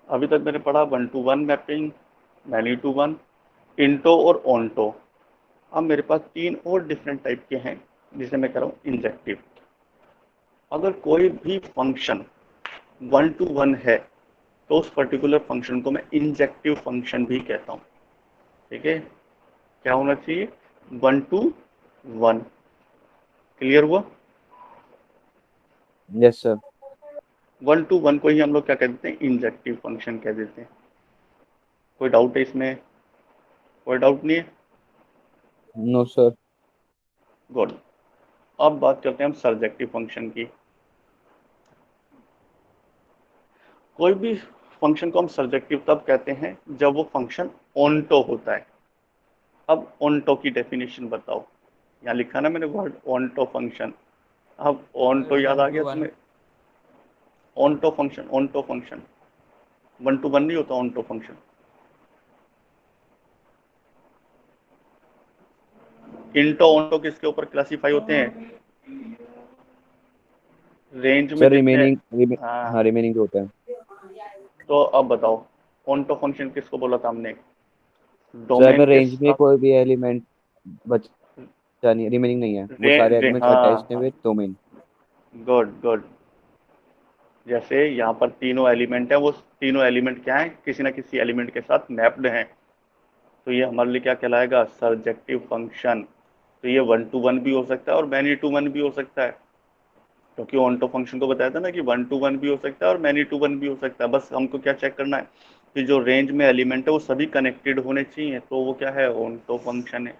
अभी तक मैंने पढ़ा one to one mapping, many to one, into और ऑनटो। अब मेरे पास तीन और डिफरेंट टाइप के हैं जिसे मैं कह रहा हूँ इंजेक्टिव। अगर कोई भी फंक्शन वन टू वन है तो उस पर्टिकुलर फंक्शन को मैं इंजेक्टिव फंक्शन भी कहता हूँ। ठीक है, क्या होना चाहिए? One two one. क्लियर हुआ? Yes sir. One two one को ही हम लोग क्या कह देते हैं? इंजेक्टिव फंक्शन कह देते हैं। कोई डाउट है इसमें? कोई डाउट नहीं है? No sir. गुड। अब बात करते हैं हम सर्जेक्टिव फंक्शन की। कोई भी फंक्शन को हम सर्जेक्टिव तब कहते हैं जब वो फंक्शन ऑनटो होता है। अब ऑनटो की डेफिनेशन बताओ। यहाँ लिखा ना मैंने वर्ड ऑनटो फंक्शन। अब ऑनटो याद वन आ टू गया वन। तुम्हें? Onto function, onto function, one to one नहीं होता ऑनटो फंक्शन। इंटो ऑनटो किसके ऊपर क्लासीफाई होते हैं? रेंज में सर जितने। रिमेनिंग, हाँ हाँ, रिमेनिंग जो होता है। तो अब बताओ, ऑनटो फंक्शन किसको बोला था हमने? सर डोमेन अगर के रेंज में साथ। कोई भी एलिमेंट बचा नहीं, रिमेनिंग नहीं है, वो सारे एलिमेंट्स हाँ अटैच्ड हैं हाँ, विद डोमेन। Good good. जैसे यहाँ पर तीनों एलिमेंट है, वो तीनों एलिमेंट क्या है? किसी ना किसी एलिमेंट के साथ मैप्ड हैं। तो ये हमारे लिए क्या कहलाएगा? Surjective function. तो ये वन टू वन भी हो सकता है और मैनी टू वन भी हो सकता है, क्योंकि ऑनटो फंक्शन को बताया था ना कि वन टू वन भी हो सकता है और मैनी टू वन भी हो सकता है। बस हमको क्या चेक करना है कि जो रेंज में एलिमेंट है वो सभी कनेक्टेड होने चाहिए, तो वो क्या है? ऑनटो फंक्शन है।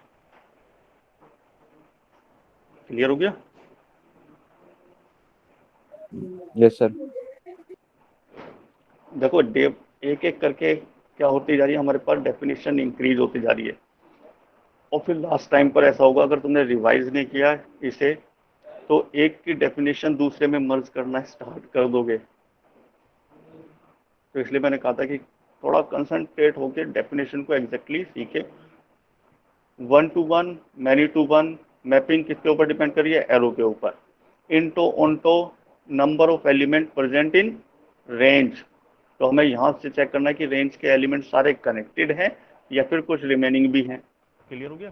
क्लियर हो गया? Yes sir. देखो डेव, एक एक करके क्या होती जा रही है, हमारे पास डेफिनेशन इंक्रीज होती जा रही है। और फिर लास्ट टाइम पर ऐसा होगा, अगर तुमने रिवाइज नहीं किया इसे, तो एक की डेफिनेशन दूसरे में मर्ज करना स्टार्ट कर दोगे। तो इसलिए मैंने कहा था कि थोड़ा कंसंट्रेट होकर डेफिनेशन को एग्जैक्टली सीखे। 1 to 1, मैनी टू 1 मैपिंग किसके ऊपर डिपेंड करी है, एरो के ऊपर। Into onto number of element present in range, तो हमें यहाँ से चेक करना है कि रेंज के एलिमेंट सारे कनेक्टेड हैं या फिर कुछ रिमेनिंग भी हैं। क्लियर हो गया?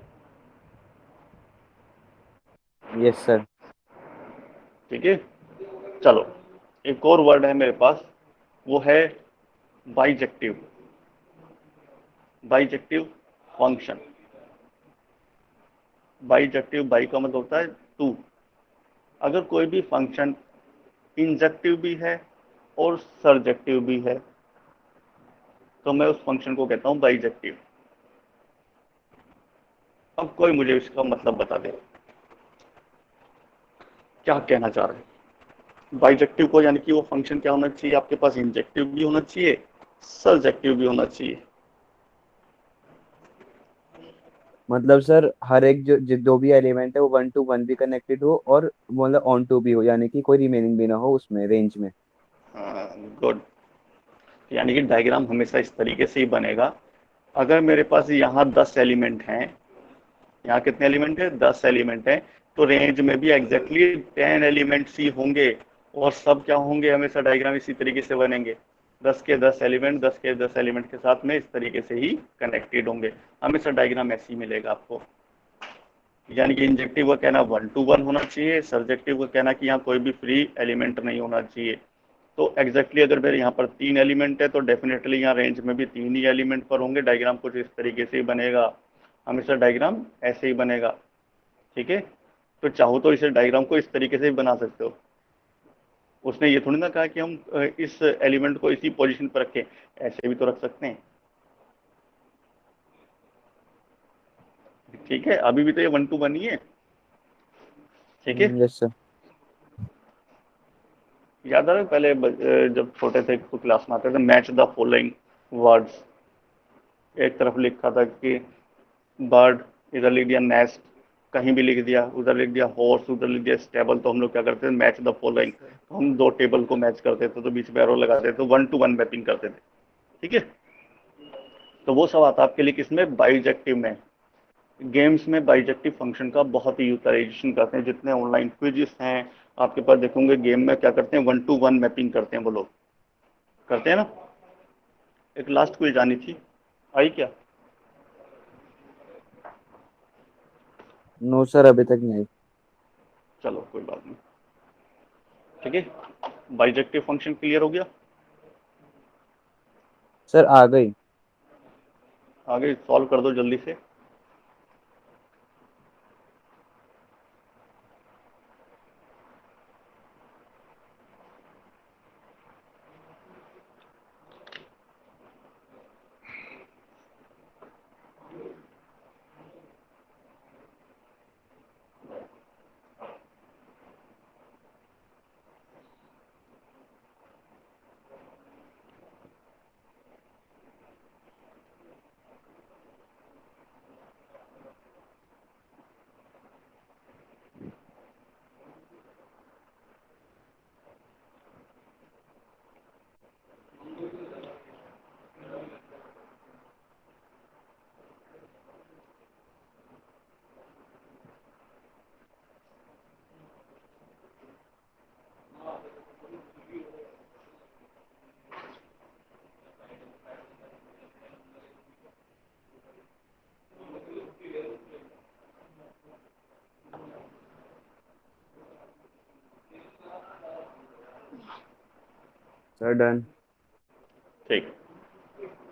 Yes sir. ठीक है, चलो एक और वर्ड है मेरे पास, वो है bijective. Bijective function. Bijective, by का मतलब होता है टू। अगर कोई भी फंक्शन इंजेक्टिव भी है और सरजेक्टिव भी है तो मैं उस फंक्शन को कहता हूं बाइजेक्टिव। अब कोई मुझे इसका मतलब बता दे, क्या कहना चाह रहे हैं बाइजेक्टिव को, यानी कि वो फंक्शन क्या होना चाहिए आपके पास, इंजेक्टिव भी होना चाहिए, सरजेक्टिव भी होना चाहिए। मतलब सर हर एक जो भी एलिमेंट है वो 1 to 1 भी कनेक्टेड हो और मतलब ऑन टू भी हो, यानी कि कोई रिमेनिंग भी ना हो उसमें रेंज में। गुड। यानी कि डायग्राम हमेशा इस तरीके से ही बनेगा। अगर मेरे पास यहाँ 10 एलिमेंट हैं, यहाँ कितने एलिमेंट है, 10 एलिमेंट है, तो रेंज में भी एग्जैक्टली 10 एलिमेंट्स ही होंगे। और सब क्या होंगे, हमेशा डायग्राम इसी तरीके से बनेंगे, 10 के 10 एलिमेंट 10 के 10 एलिमेंट के साथ में इस तरीके से ही कनेक्टेड होंगे। हमेशा डायग्राम ऐसे ही मिलेगा आपको। यानी कि इंजेक्टिव का कहना 1 to 1 होना चाहिए, सब्जेक्टिव का कहना कि यहाँ कोई भी फ्री एलिमेंट नहीं होना चाहिए। तो एग्जैक्टली अगर मेरे यहाँ पर 3 एलिमेंट है तो डेफिनेटली यहाँ रेंज में भी 3 ही एलिमेंट पर होंगे। डायग्राम कुछ इस तरीके से ही बनेगा, हमेशा डायग्राम ऐसे ही बनेगा। ठीक है, तो चाहो तो इसे डायग्राम को इस तरीके से भी बना सकते हो। उसने ये थोड़ी ना कहा कि हम इस एलिमेंट को इसी पोजीशन पर रखें, ऐसे भी तो रख सकते हैं। ठीक है, अभी भी तो ये 1 to 1 ही है। ठीक है, यस सर। याद आ रहा है पहले जब छोटे थे तो क्लास में आते थे, मैच द फॉलोइंग वर्ड्स। एक तरफ लिखा था कि बर्ड, इधर लिख दिया नेस्ट, कहीं भी लिख दिया, उधर लिख दिया हॉर्स, उधर लिख दिया स्टेबल। तो हम लोग क्या करते थे, मैच द फॉलोइंग, तो हम दो टेबल को मैच करते थे, तो बीच में एरो लगाते थे, तो 1 to 1 मैपिंग करते थे। ठीक है, तो वो सब आता आपके लिए किसमें, बाइजेक्टिव में। गेम्स में बाइजेक्टिव फंक्शन का बहुत ही यूटिलाइजेशन करते हैं। जितने ऑनलाइन क्विज़ हैं आपके पास देखोगे, गेम में क्या करते हैं, 1 to 1 मैपिंग करते हैं, वो लोग करते हैं ना। एक लास्ट क्विज आनी थी, आई क्या? नो सर अभी तक नहीं। चलो कोई बात नहीं। ठीक है, बाइजेक्टिव फंक्शन क्लियर हो गया? सर आ गई। आगे सॉल्व कर दो जल्दी से। Sir done. ठीक,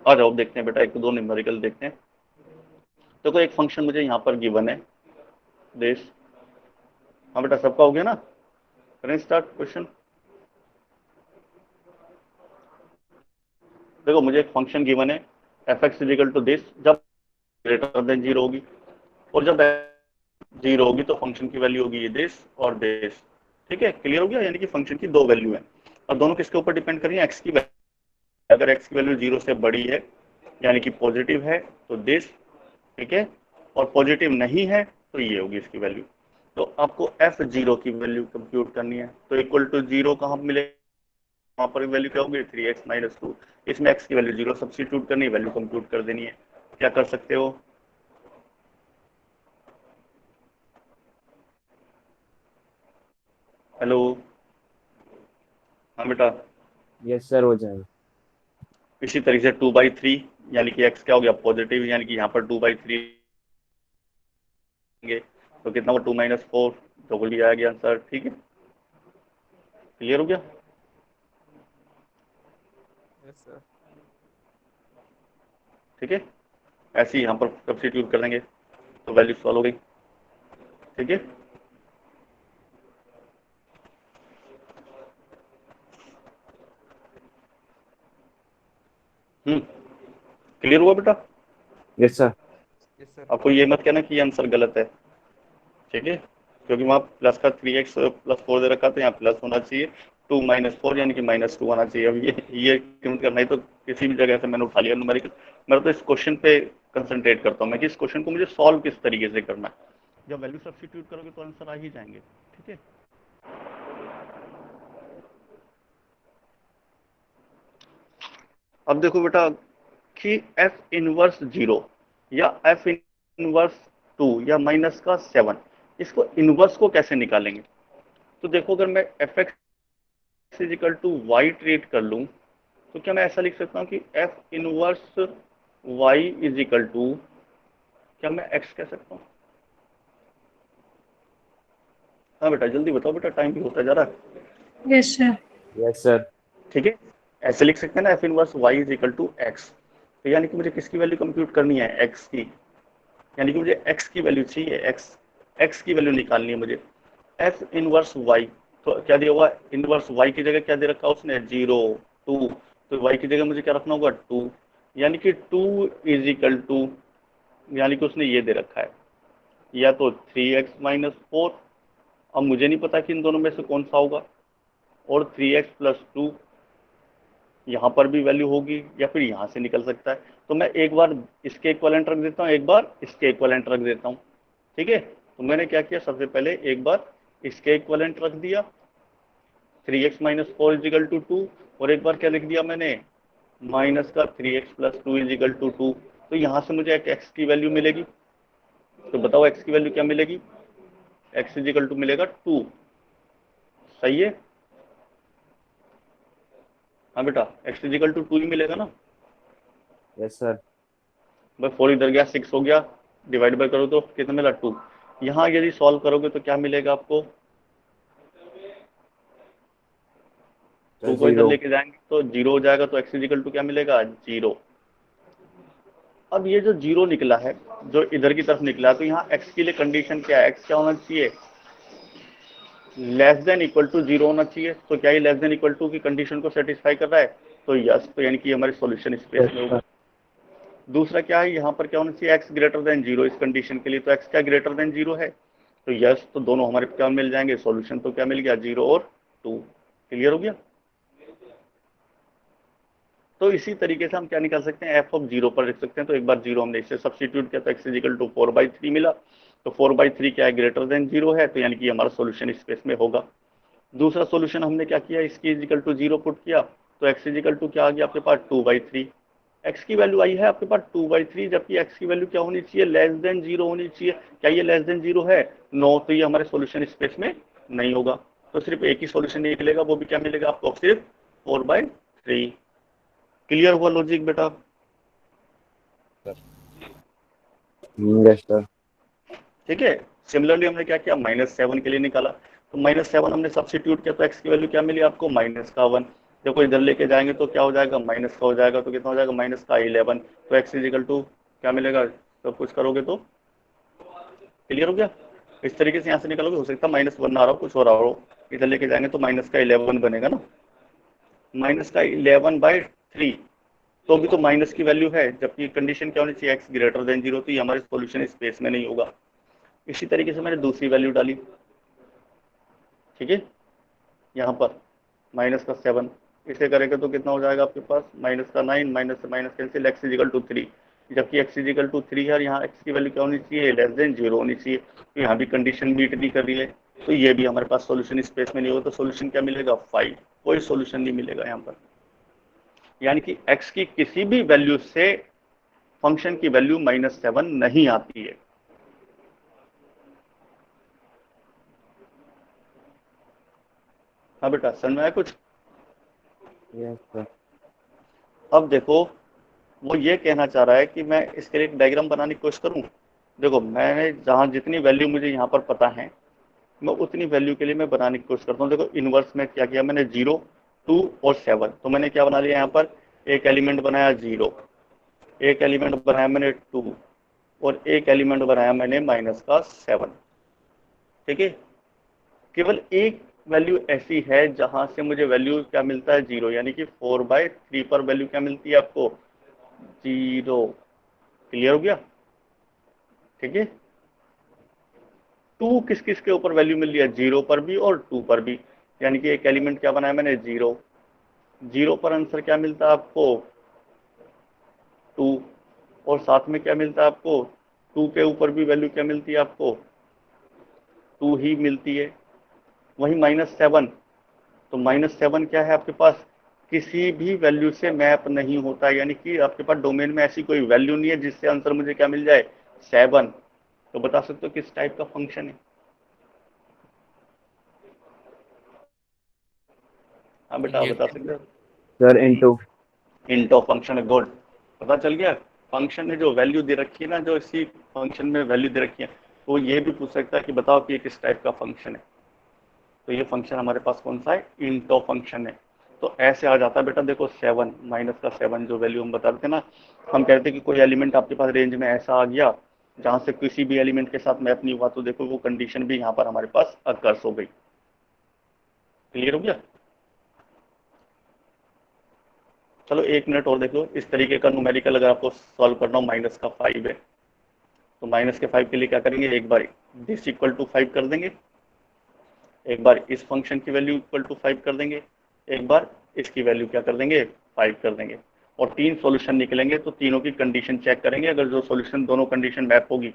आ जाओ देखते हैं बेटा, एक दो न्यूमेरिकल देखते हैं। देखो एक फंक्शन मुझे यहाँ पर गिवन है, देश। हाँ बेटा, सबका हो गया ना? करें स्टार्ट क्वेश्चन। देखो मुझे एक फंक्शन गिवन है, F X is equal to this, जब ग्रेटर देन 0 होगी, और जब 0 होगी तो फंक्शन की वैल्यू होगी ये दिस और दिस। ठीक है, क्लियर हो गया? यानी कि फंक्शन की दो वैल्यू है और दोनों किसके ऊपर डिपेंड कर रही है, एक्स की वैल्यू। अगर एक्स की वैल्यू 0 से बड़ी है यानी कि पॉजिटिव है तो दिस, ठीक है, और पॉजिटिव नहीं है तो ये होगी इसकी वैल्यू। तो आपको F0 की वैल्यू कंप्यूट करनी है, तो इक्वल टू 0 कहाँ मिलेगा, वहां पर वैल्यू क्या होगी 3x माइनस 2, इसमें x की वैल्यू 0 सब्स्टिट्यूट करनी है, वैल्यू कंप्यूट कर देनी है। क्या कर सकते हो? हेलो, हाँ बेटा। यस सर, हो जाएगा। इसी तरीके से 2/3 यानी कि x क्या हो गया पॉजिटिव, यानी कि यहाँ पर 2/3 तो कितना हुआ 2 माइनस 4, तो बोल आ गया आंसर। ठीक है, क्लियर हो गया? Yes sir. ठीक है, ऐसे ही यहाँ पर सब्स्टिट्यूट कर देंगे तो वैल्यू सॉल्व हो गई। ठीक है, क्लियर हुआ बेटा? Yes sir. Yes sir. आपको ये मत कहना कि ये आंसर गलत है, ठीक है, क्योंकि वहाँ प्लस का 3x प्लस 4 दे रखा, तो यहाँ प्लस होना चाहिए, 2 माइनस 4 यानी कि माइनस 2 आना चाहिए। अब ये क्यों करना है, तो किसी भी जगह से मैंने उठा लिया न्यूमेरिकल। मैं तो इस क्वेश्चन पे कंसंट्रेट करता हूँ मैं कि इस क्वेश्चन को मुझे सॉल्व किस तरीके से करना है। जब वैल्यू सब्स्टिट्यूट करोगे तो आंसर आ ही जाएंगे। ठीक है, अब देखो बेटा कि एफ इनवर्स 0 या एफ इनवर्स 2 या माइनस का 7, इसको इनवर्स को कैसे निकालेंगे? तो देखो अगर मैं F X is equal to Y treat कर लूं तो क्या मैं ऐसा लिख सकता हूं कि F inverse Y is equal to, क्या मैं एक्स कह सकता हूं? हाँ बेटा जल्दी बताओ बेटा, टाइम भी होता जा रहा है। Yes sir. Yes sir. ठीक है, ऐसे लिख सकते हैं ना, F inverse Y is equal to X. तो यानी कि मुझे किसकी वैल्यू कंप्यूट करनी है, एक्स की, यानी कि मुझे एक्स की वैल्यू चाहिए, एक्स की वैल्यू निकालनी है मुझे। एफ इनवर्स वाई, तो क्या दिया हुआ, इनवर्स वाई की जगह क्या दे रखा उसने 0 2, तो वाई की जगह मुझे क्या रखना होगा 2, यानी कि 2 इज इक्वल टू, यानी कि उसने ये दे रखा है या तो 3x माइनस 4, अब मुझे नहीं पता कि इन दोनों में से कौन सा होगा, और 3x प्लस 2, यहाँ पर भी वैल्यू होगी या फिर यहाँ से निकल सकता है। तो मैं एक बार इसके इक्विवेलेंट रख देता हूँ, एक बार इसके इक्विवेलेंट रख देता हूँ। ठीक है, तो मैंने क्या किया, सबसे पहले एक बार इसके इक्विवेलेंट रख दिया 3x माइनस 4 इजिकल टू 2, और एक बार क्या लिख दिया मैंने, माइनस का 3x प्लस 2 इजिकल टू 2। तो यहाँ से मुझे एक x की वैल्यू मिलेगी, तो बताओ x की वैल्यू क्या मिलेगी, x इजिकल टू मिलेगा 2। सही है? हाँ बेटा, x इजिकल टू 2 ही मिलेगा ना। Yes sir. भाई 4 इधर गया, 6 हो गया, डिवाइड बाय करो तो कितना मिला 2। यहाँ यदि सॉल्व करोगे तो क्या मिलेगा आपको, 2 को इधर 0। लेके जाएंगे तो 0 हो जाएगा, तो x इजिकल टू क्या मिलेगा 0। अब ये जो 0 निकला है, जो इधर की तरफ निकला है, तो यहाँ x के लिए कंडीशन क्या है, x क्या होना चाहिए, लेस देन इक्वल टू 0 होना चाहिए। तो क्या ये लेस देन इक्वल टू की कंडीशन को सेटिस्फाई कर रहा है, तो यस, तो यानी कि हमारे सॉल्यूशन स्पेस में होगा। दूसरा क्या है, यहाँ पर क्या होना चाहिए, x ग्रेटर देन 0 इस कंडीशन के लिए, तो x क्या ग्रेटर देन 0 है, तो यस, तो दोनों हमारे क्या मिल जाएंगे, सॉल्यूशन तो क्या मिल गया 0 और 2। क्लियर हो गया? तो इसी तरीके से हम क्या निकाल सकते हैं, एफ ऑफ 0 पर लिख सकते हैं। तो एक बार 0 हमने इससे सब्स्टिट्यूट किया तो x इजिकल टू 4/3 मिला, तो 4/3 क्या है, ग्रेटर देन 0 है, तो यानी कि हमारा सॉल्यूशन स्पेस में होगा। दूसरा सॉल्यूशन हमने क्या किया, इसकी इजिकल टू 0 पुट किया, तो x इजिकल टू क्या आ गया आपके पास 2/3। x की वैल्यू आई है आपके पास 2/3, जबकि x की वैल्यू क्या होनी चाहिए, लेस देन 0 होनी चाहिए। क्या ये लेस देन 0 है, नो, तो ये हमारे सॉल्यूशन स्पेस में नहीं होगा। तो सिर्फ एक ही सॉल्यूशन निकलेगा, वो भी क्या मिलेगा आपको, सिर्फ 4/3। क्लियर हुआ लॉजिक बेटा? Yes sir. ठीक है, सिमिलरली हमने क्या किया, -7 के लिए निकाला, तो -7 हमने सब्स्टिट्यूट किया, तो x की वैल्यू क्या मिली आपको, -1। देखो इधर लेके जाएंगे तो क्या हो जाएगा, माइनस का हो जाएगा, तो कितना हो जाएगा, -11। तो x इजिकल टू क्या मिलेगा, सब कुछ करोगे तो क्लियर हो गया। इस तरीके से यहाँ से निकालोगे, हो सकता है -1 ना आ रहा हो, कुछ हो रहा हो, इधर लेके जाएंगे तो -11 बनेगा ना, -11/3, तो भी तो माइनस की वैल्यू है, जबकि कंडीशन क्या होनी चाहिए, x ग्रेटर देन 0, तो ये हमारे सॉल्यूशन स्पेस में नहीं होगा। इसी तरीके से मैंने दूसरी वैल्यू डाली, ठीक है, यहाँ पर -7, इसे करेंगे तो कितना हो जाएगा आपके पास, माइनस का 9, माइनस से minus cancel, x is equal to 3, जबकि x इजिकल टू 3 है और यहाँ x की वैल्यू क्या होनी चाहिए, लेस देन 0 होनी चाहिए, तो यहाँ भी कंडीशन मीट नहीं कर रही है, तो ये भी हमारे पास सोल्यूशन स्पेस में नहीं होगा, तो सोल्यूशन क्या मिलेगा, 5, कोई सोल्यूशन नहीं मिलेगा यहाँ पर, यानी कि x की किसी भी वैल्यू से फंक्शन की वैल्यू -7 नहीं आती है। हाँ बेटा समझ में आया कुछ? Yes sir. अब देखो वो ये कहना चाह रहा है कि मैं इसके लिए एक डायग्राम बनाने की कोशिश करूं। देखो मैंने जहां जितनी वैल्यू मुझे यहाँ पर पता है मैं उतनी वैल्यू के लिए मैं बनाने की कोशिश करता हूँ। देखो इनवर्स में क्या किया मैंने, 0, 2 और 7, तो मैंने क्या बना लिया यहाँ पर, एक एलिमेंट बनाया 0, एक एलिमेंट बनाया मैंने 2 और एक एलिमेंट बनाया मैंने -7। ठीक है, केवल एक वैल्यू ऐसी है जहां से मुझे वैल्यू क्या मिलता है, 0, यानी कि 4/3 पर वैल्यू क्या मिलती है आपको, 0। क्लियर हो गया? ठीक है, 2 किस किस के ऊपर वैल्यू मिल रही है, 0 पर भी और 2 पर भी, यानी कि एक एलिमेंट क्या बनाया मैंने, 0, 0 पर आंसर क्या मिलता है आपको, 2, और साथ में क्या मिलता है आपको, 2 के ऊपर भी वैल्यू क्या मिलती है आपको, 2 ही मिलती है। वही -7, तो -7 क्या है आपके पास, किसी भी वैल्यू से मैप नहीं होता, यानी कि आपके पास डोमेन में ऐसी कोई वैल्यू नहीं है जिससे आंसर मुझे क्या मिल जाए, 7। तो बता सकते हो किस टाइप का फंक्शन है? हाँ बेटा बता सकते हो? Sir into. इंटो फंक्शन है, गुड, पता चल गया। फंक्शन में जो वैल्यू दे रखी है ना, जो इसी फंक्शन में वैल्यू दे रखी है, तो ये भी पूछ सकता है कि बताओ कि ये किस टाइप का फंक्शन है। तो ये फंक्शन हमारे पास कौन सा है, इंटो फंक्शन है। तो ऐसे आ जाता है बेटा, देखो 7, -7 जो वैल्यू हम बता रहे थे ना, हम कहते हैं कि कोई एलिमेंट आपके पास रेंज में ऐसा आ गया जहां से किसी भी एलिमेंट के साथ मैप नहीं हुआ, तो देखो वो कंडीशन भी यहाँ पर हमारे पास अकर्स हो गई। क्लियर हो गया? चलो 1 मिनट और देख लो। इस तरीके का न्यूमेरिकल अगर आपको सॉल्व करना हो, -5 है, तो -5 के लिए क्या करेंगे, एक बार दिस इक्वल टू 5 कर देंगे, एक बार इस फंक्शन की वैल्यू इक्वल टू 5 कर देंगे, एक बार इसकी वैल्यू क्या कर देंगे, 5 कर देंगे, और 3 सॉल्यूशन निकलेंगे, तो तीनों की कंडीशन चेक करेंगे, अगर जो सॉल्यूशन दोनों कंडीशन मैप होगी,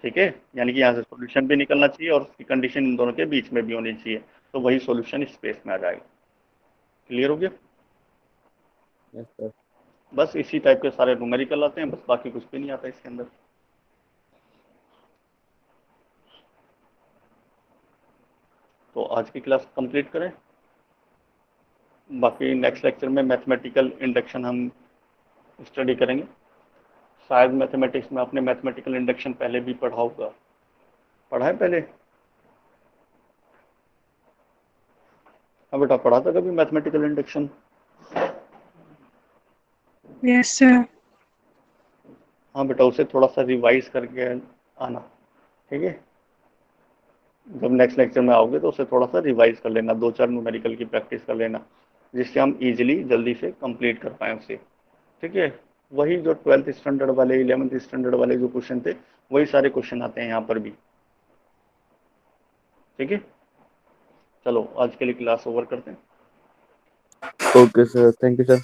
ठीक है, यानी कि यहाँ से सॉल्यूशन भी निकलना चाहिए और उसकी कंडीशन इन दोनों के बीच में भी होनी चाहिए, तो वही सॉल्यूशन स्पेस में आ जाएगा। क्लियर हो गया? Yes sir. बस इसी टाइप के सारे न्यूमेरिकल आते हैं, बस बाकी कुछ भी नहीं आता इसके अंदर। तो आज की क्लास कंप्लीट करें, बाकी नेक्स्ट लेक्चर में मैथमेटिकल इंडक्शन हम स्टडी करेंगे। शायद मैथमेटिक्स में आपने मैथमेटिकल इंडक्शन पहले भी पढ़ा होगा, पढ़ा है पहले? हाँ बेटा, पढ़ा था कभी मैथमेटिकल इंडक्शन? Yes sir. हाँ बेटा, उसे थोड़ा सा रिवाइज करके आना, ठीक है? जब नेक्स्ट लेक्चर में आओगे तो उसे थोड़ा सा रिवाइज कर लेना, 2-4 न्यूमेरिकल की प्रैक्टिस कर लेना, जिससे हम इजीली जल्दी से कंप्लीट कर पाएँ उसे। ठीक है, वही जो 12th स्टैंडर्ड वाले 11th स्टैंडर्ड वाले जो क्वेश्चन थे, वही सारे क्वेश्चन आते हैं यहाँ पर भी। ठीक है, चलो आज के लिए क्लास ओवर करते हैं। Okay sir, thank you sir.